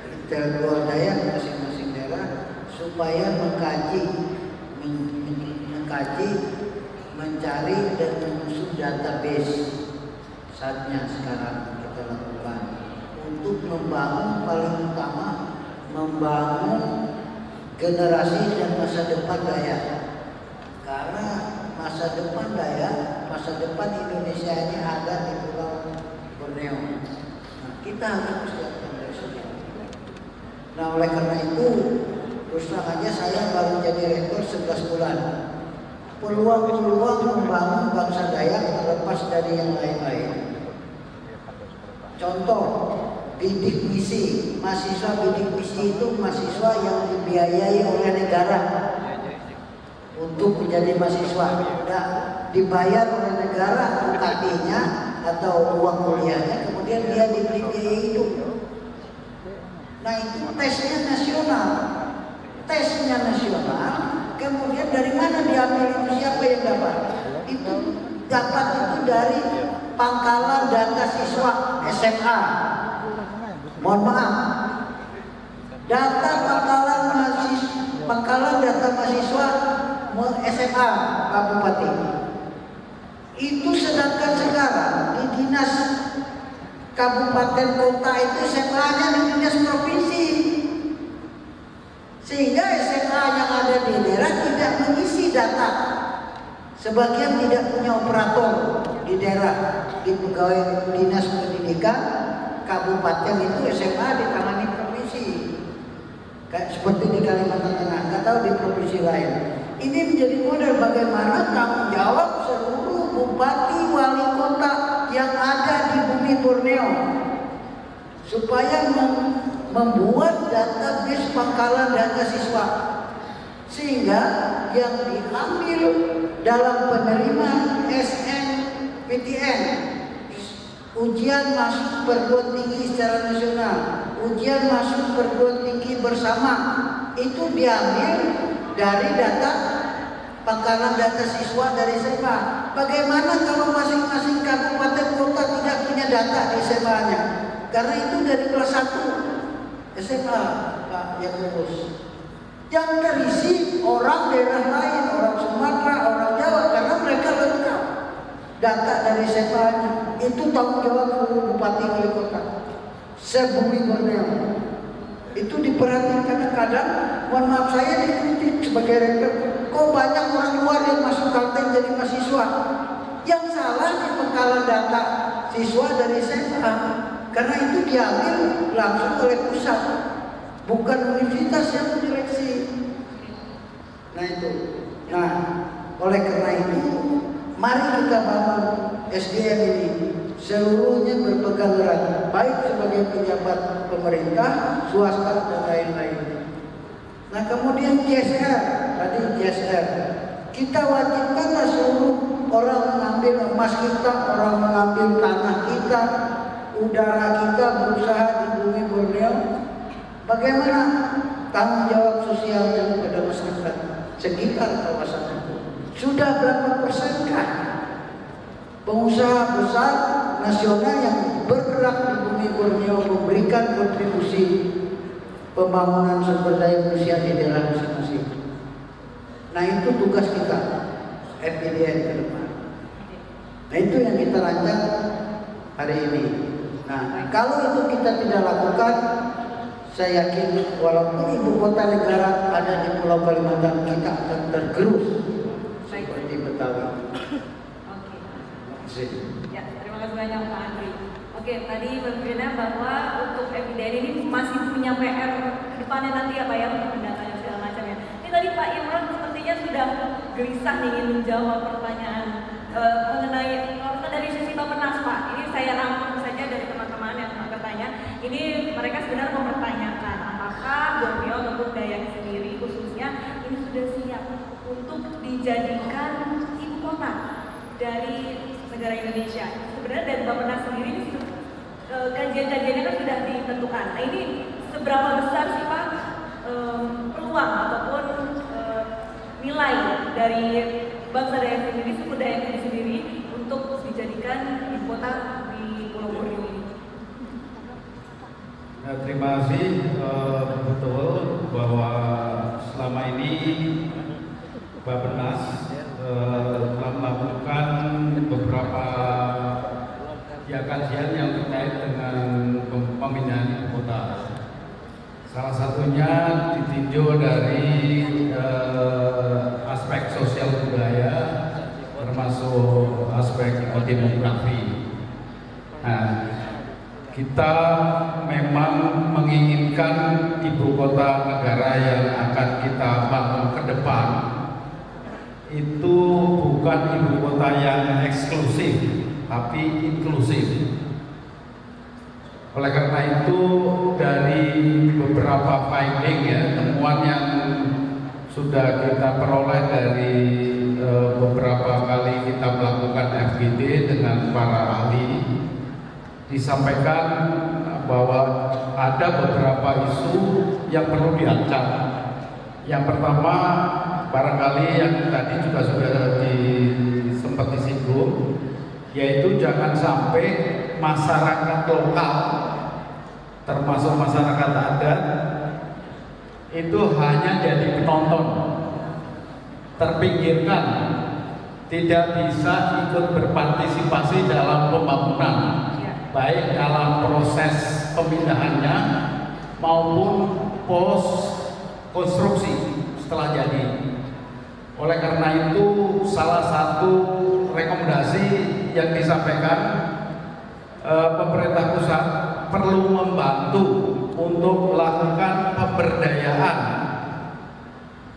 intelektual Dayak masing-masing daerah supaya mengkaji, mencari dan mengusut database saatnya sekarang kita lakukan untuk membangun, paling utama membangun generasi dan masa depan Dayak. Karena masa depan Dayak, masa depan Indonesia ini ada di Pulau Borneo. Nah, kita harus persiapkan dari sini. Nah, oleh karena itu, terus terang aja saya baru jadi rektor 11 bulan. Peluang-peluang membangun bangsa Dayak terlepas dari yang lain-lain. Contoh, bidik misi. Mahasiswa bidik misi itu mahasiswa yang dibiayai oleh negara untuk menjadi mahasiswa. Nah, dibayar oleh negara UKT-nya atau uang kuliahnya, kemudian dia diberi biaya hidup. Nah, itu tesnya nasional. Tesnya nasional, kemudian dari mana diambil itu, siapa yang dapat? Itu dapat itu dari pangkalan data siswa SMA. Mohon maaf, data pangkalan data mahasiswa SMA Pak Bupati. Itu sedangkan sekarang di dinas kabupaten kota itu SMA-nya di dinas provinsi. Sehingga SMA yang ada di daerah tidak mengisi data. Sebagian tidak punya operator di daerah, di pegawai dinas pendidikan kabupaten itu SMA ditangani provinsi. Kayak seperti di Kalimantan Tengah, nggak tahu di provinsi lain. Ini menjadi model bagaimana tanggung jawab seluruh bupati wali kota yang ada di bumi Borneo supaya membuat database pangkalan data siswa, sehingga yang diambil dalam penerimaan SNPTN, ujian masuk perguruan tinggi secara nasional, ujian masuk perguruan tinggi bersama, itu diambil dari data pangkalan data siswa dari SMA. Bagaimana kalau masing-masing kabupaten kota tidak punya data di SMA-nya? Karena itu dari kelas 1 SMA Pak yang lulus, yang terisi orang daerah lain, orang Sumatera, orang Jawa, karena mereka lengkap data dari SMA-nya. Itu tanggung jawab seluruh bupati wali kota sebumi Borneo. Itu diperhatikan. Kadang mohon maaf saya dikritik sebagai rektor, kok banyak orang luar yang masuk Kalteng jadi mahasiswa. Yang salah di pangkalan data siswa dari SMA. Karena itu diambil langsung oleh pusat, bukan universitas yang menyeleksi. Nah itu. Nah, oleh karena itu, mari kita bangun SDM ini seluruhnya berpegang erat, baik sebagai pejabat pemerintah, swasta dan lain-lain. Nah, kemudian CSR, tadi CSR, kita wajibkanlah seluruh orang mengambil emas kita, orang mengambil tanah kita, udara kita, berusaha di bumi Borneo. Bagaimana tanggung jawab sosialnya kepada masyarakat sekitar kawasan itu? Sudah berapa persenkah pengusaha besar nasional yang bergerak di bumi Borneo memberikan kontribusi pembangunan sumber daya manusia di daerah masing-masing? Nah, itu tugas kita FPDN ke depan. Nah, itu yang kita rancang hari ini. Nah, kalau itu kita tidak lakukan, saya yakin walaupun ibu kota negara ada di Pulau Kalimantan, kita akan tergerus seperti Betawi. Oke. Ya, terima kasih banyak Pak Andri. Oke, tadi berbeda bahwa untuk FPDN ini masih punya PR ke depannya nanti ya Pak ya, untuk pendatanya segala macam ya. Ini tadi Pak Imran sepertinya sudah gelisah ingin menjawab pertanyaan mengenai dari sisi Bappenas Pak. Ini saya rangkum saja dari teman-teman yang bertanya. Ini mereka sebenarnya mempertanyakan apakah Borneo untuk Dayak sendiri khususnya ini sudah siap untuk dijadikan ibu kota dari negara Indonesia. Sebenarnya dari Bappenas sendiri kajian-kajiannya kan sudah ditentukan. Nah, ini seberapa besar sih Pak peluang ataupun nilai dari bangsa Dayak sendiri, suku Dayak sendiri untuk dijadikan ibu kota di Pulau Borneo ini? Ya, terima kasih. Betul bahwa selama ini Bappenas telah melakukan beberapa kajian yang terkait dengan pemindahan ibu kota. Salah satunya ditinjau dari aspek sosial budaya, termasuk aspek demografi. Nah, kita memang menginginkan ibu kota negara yang akan kita bangun ke depan itu bukan ibu kota yang eksklusif, tapi inklusif. Oleh karena itu, dari beberapa finding ya, temuan yang sudah kita peroleh dari beberapa kali kita melakukan FGD dengan para ahli, disampaikan bahwa ada beberapa isu yang perlu diangkat. Yang pertama, barangkali yang tadi juga sudah sempat disinggung, yaitu jangan sampai masyarakat lokal, termasuk masyarakat adat, itu hanya jadi penonton, terpinggirkan, tidak bisa ikut berpartisipasi dalam pembangunan, baik dalam proses pemindahannya maupun pos konstruksi setelah jadi. Oleh karena itu, salah satu rekomendasi yang disampaikan, pemerintah pusat perlu membantu untuk melakukan pemberdayaan,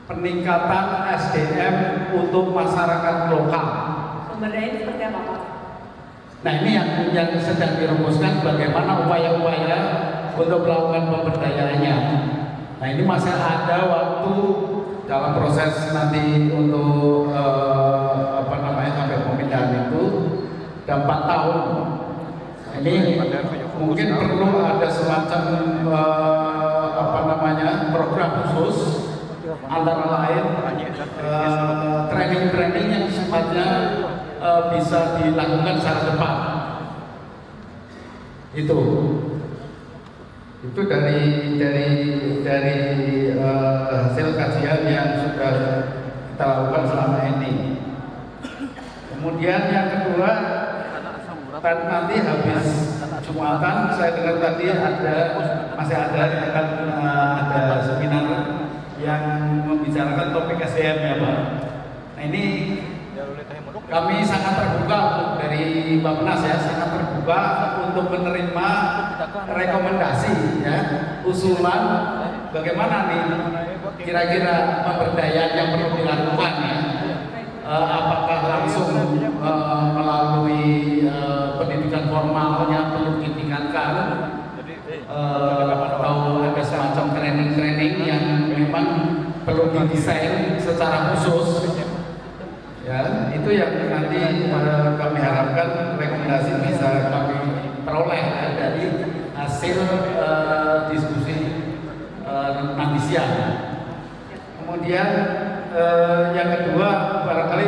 peningkatan SDM untuk masyarakat lokal. Pemberdayaan seperti apa, Pak? Nah, ini yang sedang dirumuskan bagaimana upaya-upaya untuk melakukan pemberdayaannya. Nah, ini masih ada waktu dalam proses nanti untuk sampai pemindahan itu dan 4 tahun. Ini mungkin perlu ada semacam program khusus, antara lain training-training yang sifatnya bisa dilakukan secara cepat. Itu dari hasil kajian yang sudah kita lakukan selama ini. Kemudian yang kedua, nanti habis Jumatan saya dengar tadi masih ada seminar yang membicarakan topik SDM ya Pak. Nah, ini kami sangat terbuka dari Bappenas ya, sangat terbuka untuk menerima rekomendasi ya, usulan bagaimana nih kira-kira pemberdayaan yang perlu dilakukan ya. Apakah langsung melalui pendidikan formalnya perlu ditingkatkan, atau ada semacam training-training yang memang perlu didesain secara khusus ya. Itu yang nanti kami harapkan rekomendasi bisa kami peroleh ya, dari hasil diskusi nanti siang. Kemudian yang kedua, barangkali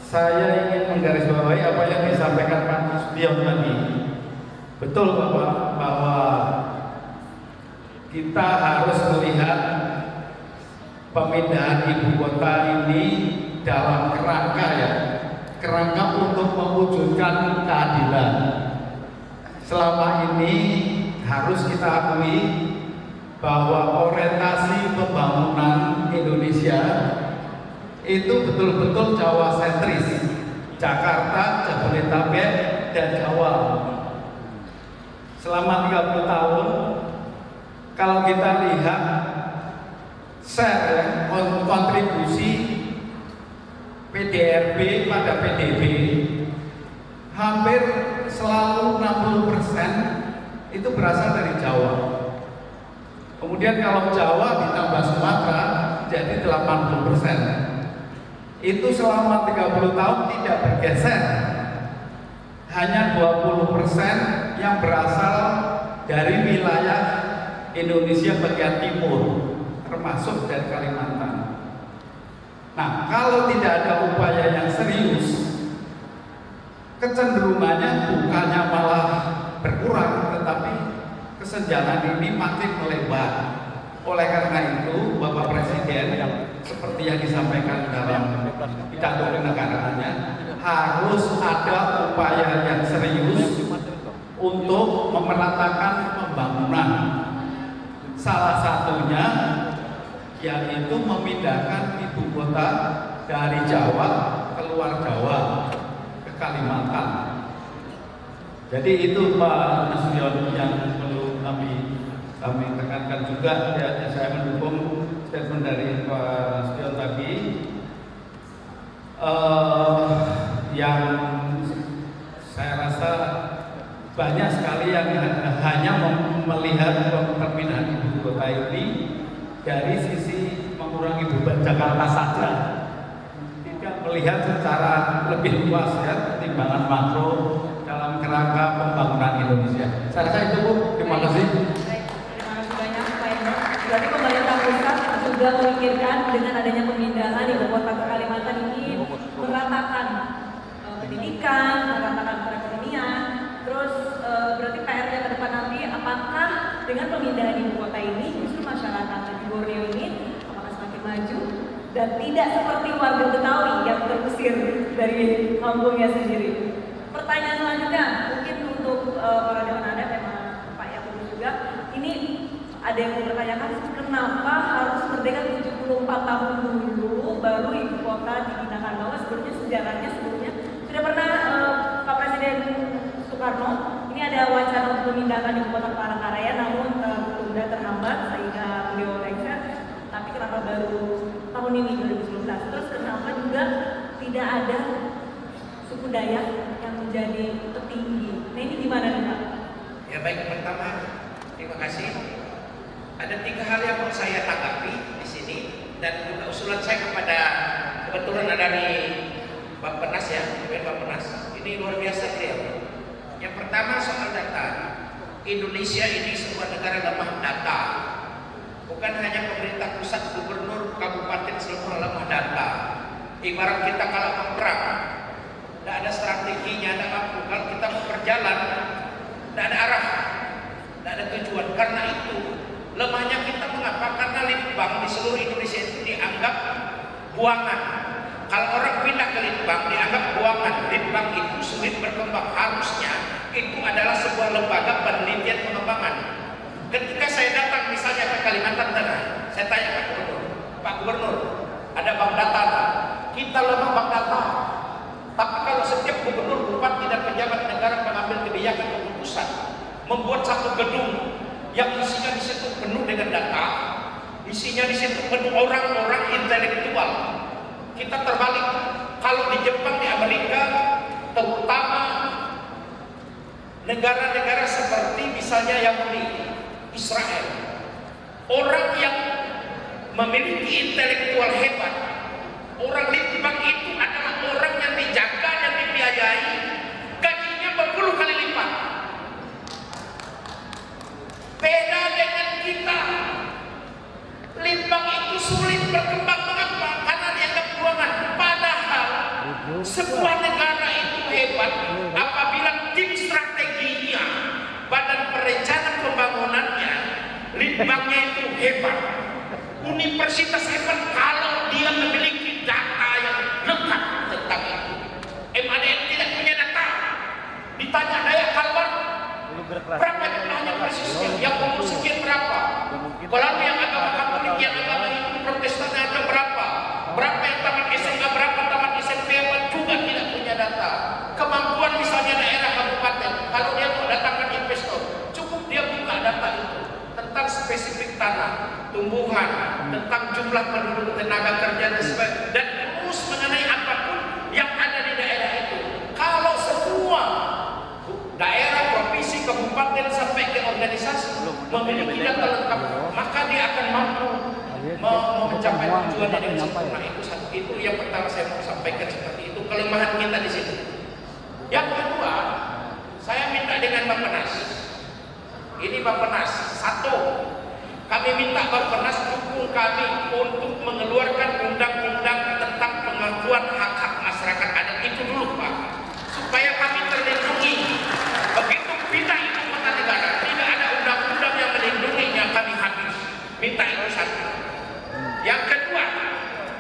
saya ingin menggarisbawahi apa yang disampaikan Pak Sution tadi. Betul Bapak, bahwa kita harus melihat pemindahan ibu kota ini dalam kerangka untuk mewujudkan keadilan. Selama ini harus kita akui bahwa orientasi pembangunan Indonesia itu betul-betul Jawa sentris, Jakarta, Jabodetabek, dan Jawa. Selama 30 tahun, kalau kita lihat share kontribusi PDRB pada PDB, hampir selalu 60% itu berasal dari Jawa. Kemudian kalau Jawa ditambah Sumatera jadi 80%. Itu selama 30 tahun tidak bergeser. Hanya 20% yang berasal dari wilayah Indonesia bagian timur, termasuk dari Kalimantan. Nah, kalau tidak ada upaya yang serius, kecenderungannya bukannya malah berkurang, tetapi kesenjangan ini makin melebar. Oleh karena itu, Bapak Presiden seperti yang disampaikan dalam pidato kenegaraannya harus ada upaya yang serius untuk memeratakan pembangunan. Salah satunya yaitu memindahkan ibu kota dari Jawa keluar Jawa ke Kalimantan. Jadi itu Pak Nasution yang perlu kami tekankan juga. Ya, saya mendukung statement dari Pak Nasution tadi. Yang saya rasa banyak sekali yang hanya melihat perpindahan ibu kota ini dari sisi mengurangi beban Jakarta saja, tidak melihat secara lebih luas ya, pertimbangan makro dalam kerangka pembangunan Indonesia. Saya rasa itu Bu, terima kasih. Terima kasih banyak Pak Hendro. Berarti pemerintah pusat juga memikirkan dengan adanya pemindahan ibu kota ke Kalimantan ini meratakan pendidikan, meratakan perekonomian. Terus berarti PR-nya ke depan nanti apakah dengan pemindahan ibu kota ini justru masyarakat di Borneo ini apakah semakin maju dan tidak seperti warga Betawi yang terusir dari kampungnya sendiri. Pertanyaan selanjutnya mungkin untuk para dewan adat memang Pak Yakub juga, ini ada yang mau bertanyakan kenapa harus merdeka 74 tahun dulu baru ibu kota dipindahkan, bahwa sebelumnya sejarahnya sudah pernah Pak Presiden Soekarno ini ada wacana untuk memindahkan ibu kota ke Palangkaraya, namun tertunda terhambat sehingga beliau lengser. Tapi kenapa baru tahun ini 2019? Terus kenapa juga tidak ada suku Dayak yang menjadi petinggi? Nah ini gimana nih Pak? Ya baik, pertama terima kasih. Ada 3 hal yang mau saya tanggapi di sini dan juga usulan saya kepada kebetulan ada di Bappenas ya, Bappenas. Ini luar biasa beliau. Yang pertama soal data. Indonesia ini sebuah negara lemah data. Bukan hanya pemerintah pusat, gubernur, kabupaten semua lemah data. Ibarat kita kalau perang, tidak ada strateginya, tidak mampu. Kalau kita mau berjalan, tidak ada arah, tidak ada tujuan. Karena itu lemahnya kita mengapa? Karena litbang di seluruh Indonesia itu dianggap buangan. Kalau orang pindah ke litbang dianggap buangan. Litbang itu sulit berkembang. Harusnya itu adalah sebuah lembaga penelitian pengembangan. Ketika saya datang misalnya ke Kalimantan Tengah, saya tanya Pak Gubernur, ada bank data? Kita lemah bank data. Tapi kalau setiap gubernur, bupati dan pejabat negara mengambil kebijakan keputusan, membuat satu gedung yang isinya di situ penuh dengan data, isinya di situ penuh orang-orang intelektual. Kita terbalik. Kalau di Jepang, di Amerika, terutama negara-negara seperti misalnya Yahudi, Israel, orang yang memiliki intelektual hebat, orang litbang itu adalah orang yang dijaga dan dibiayai, gajinya berpuluh kali lipat. Beda dengan kita. Litbang itu sulit berkembang. Mengapa? Karena dianggap buangan. Padahal sebuah negara itu hebat apabila tim strateginya, badan perencanaan pembangunannya, litbangnya itu hebat. Universitas hebat kalau dia memiliki data yang lengkap tentang itu. MADN tidak punya data. Ditanya Dayak Kalbar, berapa jumlahnya persisnya? Yang umur sekian berapa? Kalau yang agama Katolik, yang agama Hindu, Protestan ada berapa? Berapa yang tamat SMA, berapa tamat SMP, juga tidak punya data. Kemampuan misalnya daerah kabupaten, kalau dia mau datangkan investor, cukup dia buka data itu tentang spesifik tanah, tumbuhan, tentang jumlah penduduk, tenaga kerja dan sebagainya, dan terus mengenai apapun yang ada di daerah itu. Kalau semua daerah, provinsi, kabupaten sampai ke organisasi memiliki data lengkap, maka dia akan mampu mencapai tujuannya dengan sempurna. Itu yang pertama saya mau sampaikan, seperti itu kelemahan kita di situ. Yang kedua, saya minta dengan Bappenas. Ini Bappenas, satu, kami minta Bappenas dukung kami untuk mengeluarkan undang-undang tentang pengakuan hak-hak masyarakat adat itu dulu Pak, supaya kami terlindungi. Begitu pindah ibu kota negara, tidak ada undang-undang yang melindunginya, kami habis. Minta itu satu. Yang kedua,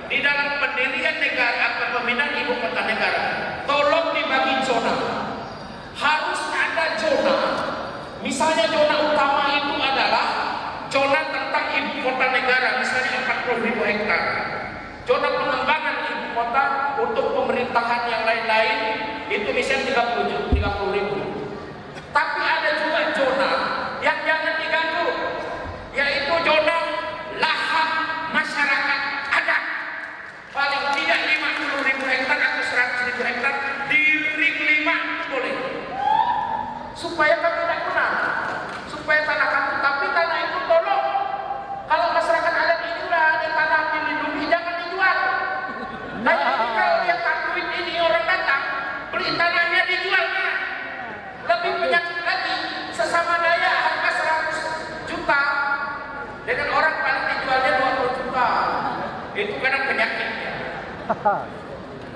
di dalam pendirian negara atau pemindahan ibu kota negara, ada zona, misalnya zona utama itu adalah zona tentang ibu kota negara, misalnya 40.000 hektar. Zona pengembangan ibu kota untuk pemerintahan yang lain-lain itu misalnya 30.000. Tapi ada juga zona yang jangan diganggu, yaitu zona lahan masyarakat adat. Paling tidak 50.000 hektar atau 100.000 hektar di ring 5 boleh. Supaya kami tidak menang, supaya tanah kami, tapi tanah itu tolong. Kalau masyarakat adat ini udah ada tanah dilindungi, jangan dijual. Nah ini kalau dia takuin ini orang datang, beli tanahnya dijual kan? Lebih penyakit lagi, sesama daya harga 100 juta dengan orang paling dijualnya 20 juta. Itu kadang penyakitnya.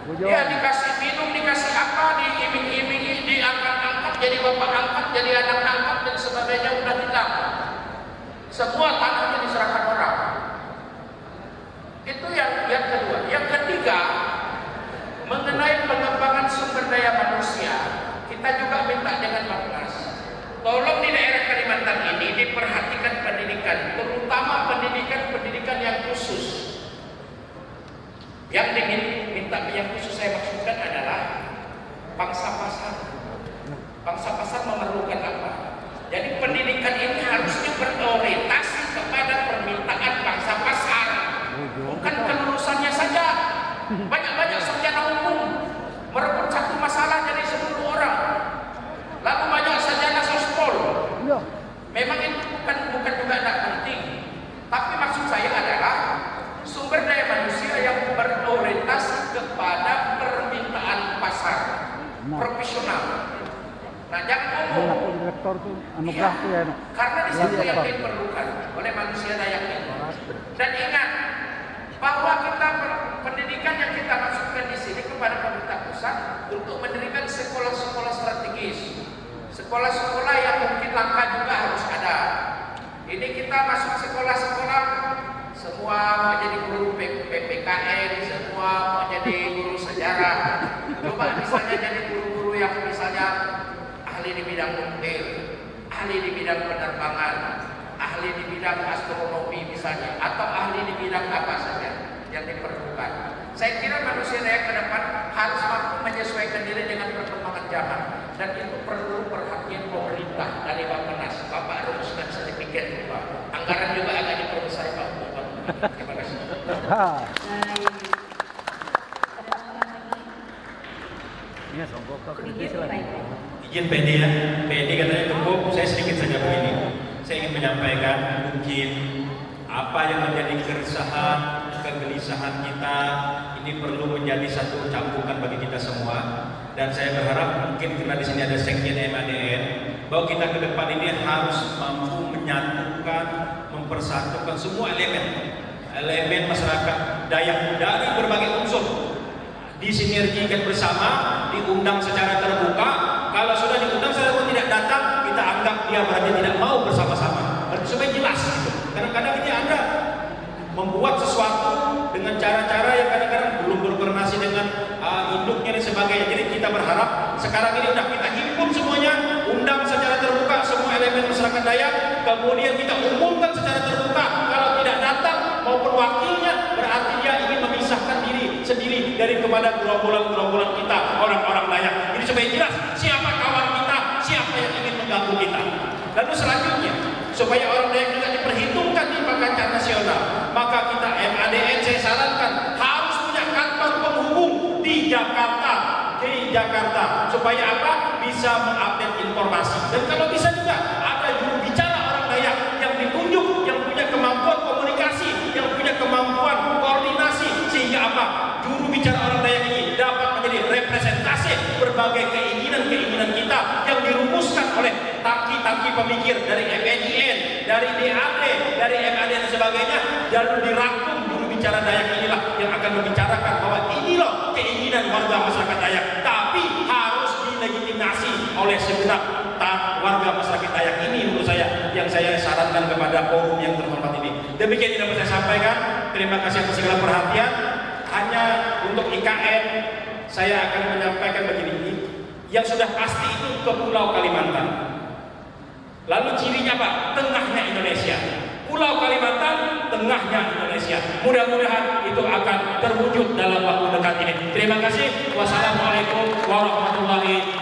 Dia dikasih minum, dikasih apa, diiming-imingi, diangkat-angkat, jadi bapak angkat, jadi anak angkat dan sebagainya, udah hilang. Semua tanahnya diserahkan orang. Itu yang kedua. Yang ketiga, mengenai pengembangan sumber daya manusia, kita juga minta dengan Bappenas, tolong di daerah Kalimantan ini diperhatikan pendidikan, terutama pendidikan yang khusus. Yang diminta yang khusus saya maksudkan adalah pangsa pasar. Pangsa pasar memerlukan apa? Jadi pendidikan ini harusnya berorientasi kepada permintaan pangsa pasar, bukan kelulusannya saja. Banyak-banyak sarjana hukum merebut satu masalah jadi 10 orang, lalu banyak sarjana sospol. Memang itu bukan juga tidak penting, tapi maksud saya adalah sumber daya manusia yang berorientasi kepada permintaan pasar, profesional. Nah, jangan ngomong karena di situ yang diperlukan oleh manusia Dayak ini. Dan ingat bahwa kita pendidikan yang kita masukkan di sini kepada pemerintah pusat untuk mendirikan sekolah-sekolah strategis, sekolah-sekolah yang mungkin langka juga harus ada. Ini kita masuk sekolah-sekolah, semua mau jadi guru PPKN, semua mau jadi guru sejarah. Coba misalnya jadi guru-guru yang misalnya ahli di bidang nuklir, ahli di bidang penerbangan, ahli di bidang astronomi misalnya, atau ahli di bidang apa saja yang diperlukan. Saya kira manusia Dayak ke depan harus mampu menyesuaikan diri dengan perkembangan zaman, dan itu perlu perhatian pemerintah dari Bappenas. Bapak rumuskan sedemikian rupa. Anggaran juga agak diperbesar Pak. Terima kasih. Izin PD ya, PD katanya cukup, saya sedikit saja begini. Saya ingin menyampaikan mungkin apa yang menjadi keresahan, kegelisahan kita ini perlu menjadi satu campukan bagi kita semua. Dan saya berharap mungkin karena di sini ada sekjen MADN, bahwa kita ke depan ini harus mampu menyatukan, mempersatukan semua elemen masyarakat Dayak dari berbagai unsur, disinergikan bersama, diundang secara terbuka. Kalau sudah diundang secara terbuka tidak datang, kita anggap dia berarti tidak mau bersama-sama. Supaya jelas gitu. Kadang-kadang ini Anda membuat sesuatu dengan cara-cara yang kadang-kadang belum berkoordinasi dengan induknya dan sebagainya. Jadi kita berharap sekarang ini udah kita himpun semuanya, undang secara terbuka semua elemen masyarakat Dayak, kemudian kita umumkan secara terbuka. Kalau tidak datang maupun wakilnya, berarti dia ingin memisahkan diri sendiri dari kepada gerombolan-gerombolan kita, orang-orang Dayak. Jadi supaya jelas siapa kawan kita, siapa yang ingin mengganggu kita. Lalu selanjutnya, supaya orang Dayak juga diperhitungkan di kancah nasional, maka kita MADN saya sarankan harus punya kantor penghubung di Jakarta, supaya apa? Bisa mengupdate informasi. Dan kalau bisa juga ada juru bicara orang Dayak yang ditunjuk, yang punya kemampuan komunikasi, yang punya kemampuan koordinasi, sehingga apa? Juru bicara orang Dayak ini dapat menjadi representasi berbagai keinginan kita yang dirumuskan oleh tangki-tangki pemikir dari MNIN, dari DAD, dari MAD dan sebagainya. Lalu dirangkum juru bicara Dayak inilah yang akan membicarakan bahwa ini loh keinginan warga masyarakat Dayak, tapi harus dilegitimasi oleh segenap warga masyarakat Dayak. Ini menurut saya yang saya sarankan kepada forum yang terhormat ini. Demikian yang dapat saya sampaikan. Terima kasih atas segala perhatian. Hanya untuk IKN saya akan menyampaikan begini, yang sudah pasti itu ke Pulau Kalimantan. Lalu cirinya Pak, tengahnya Indonesia. Pulau Kalimantan, tengahnya Indonesia. Mudah-mudahan itu akan terwujud dalam waktu dekat ini. Terima kasih. Wassalamualaikum warahmatullahi wabarakatuh.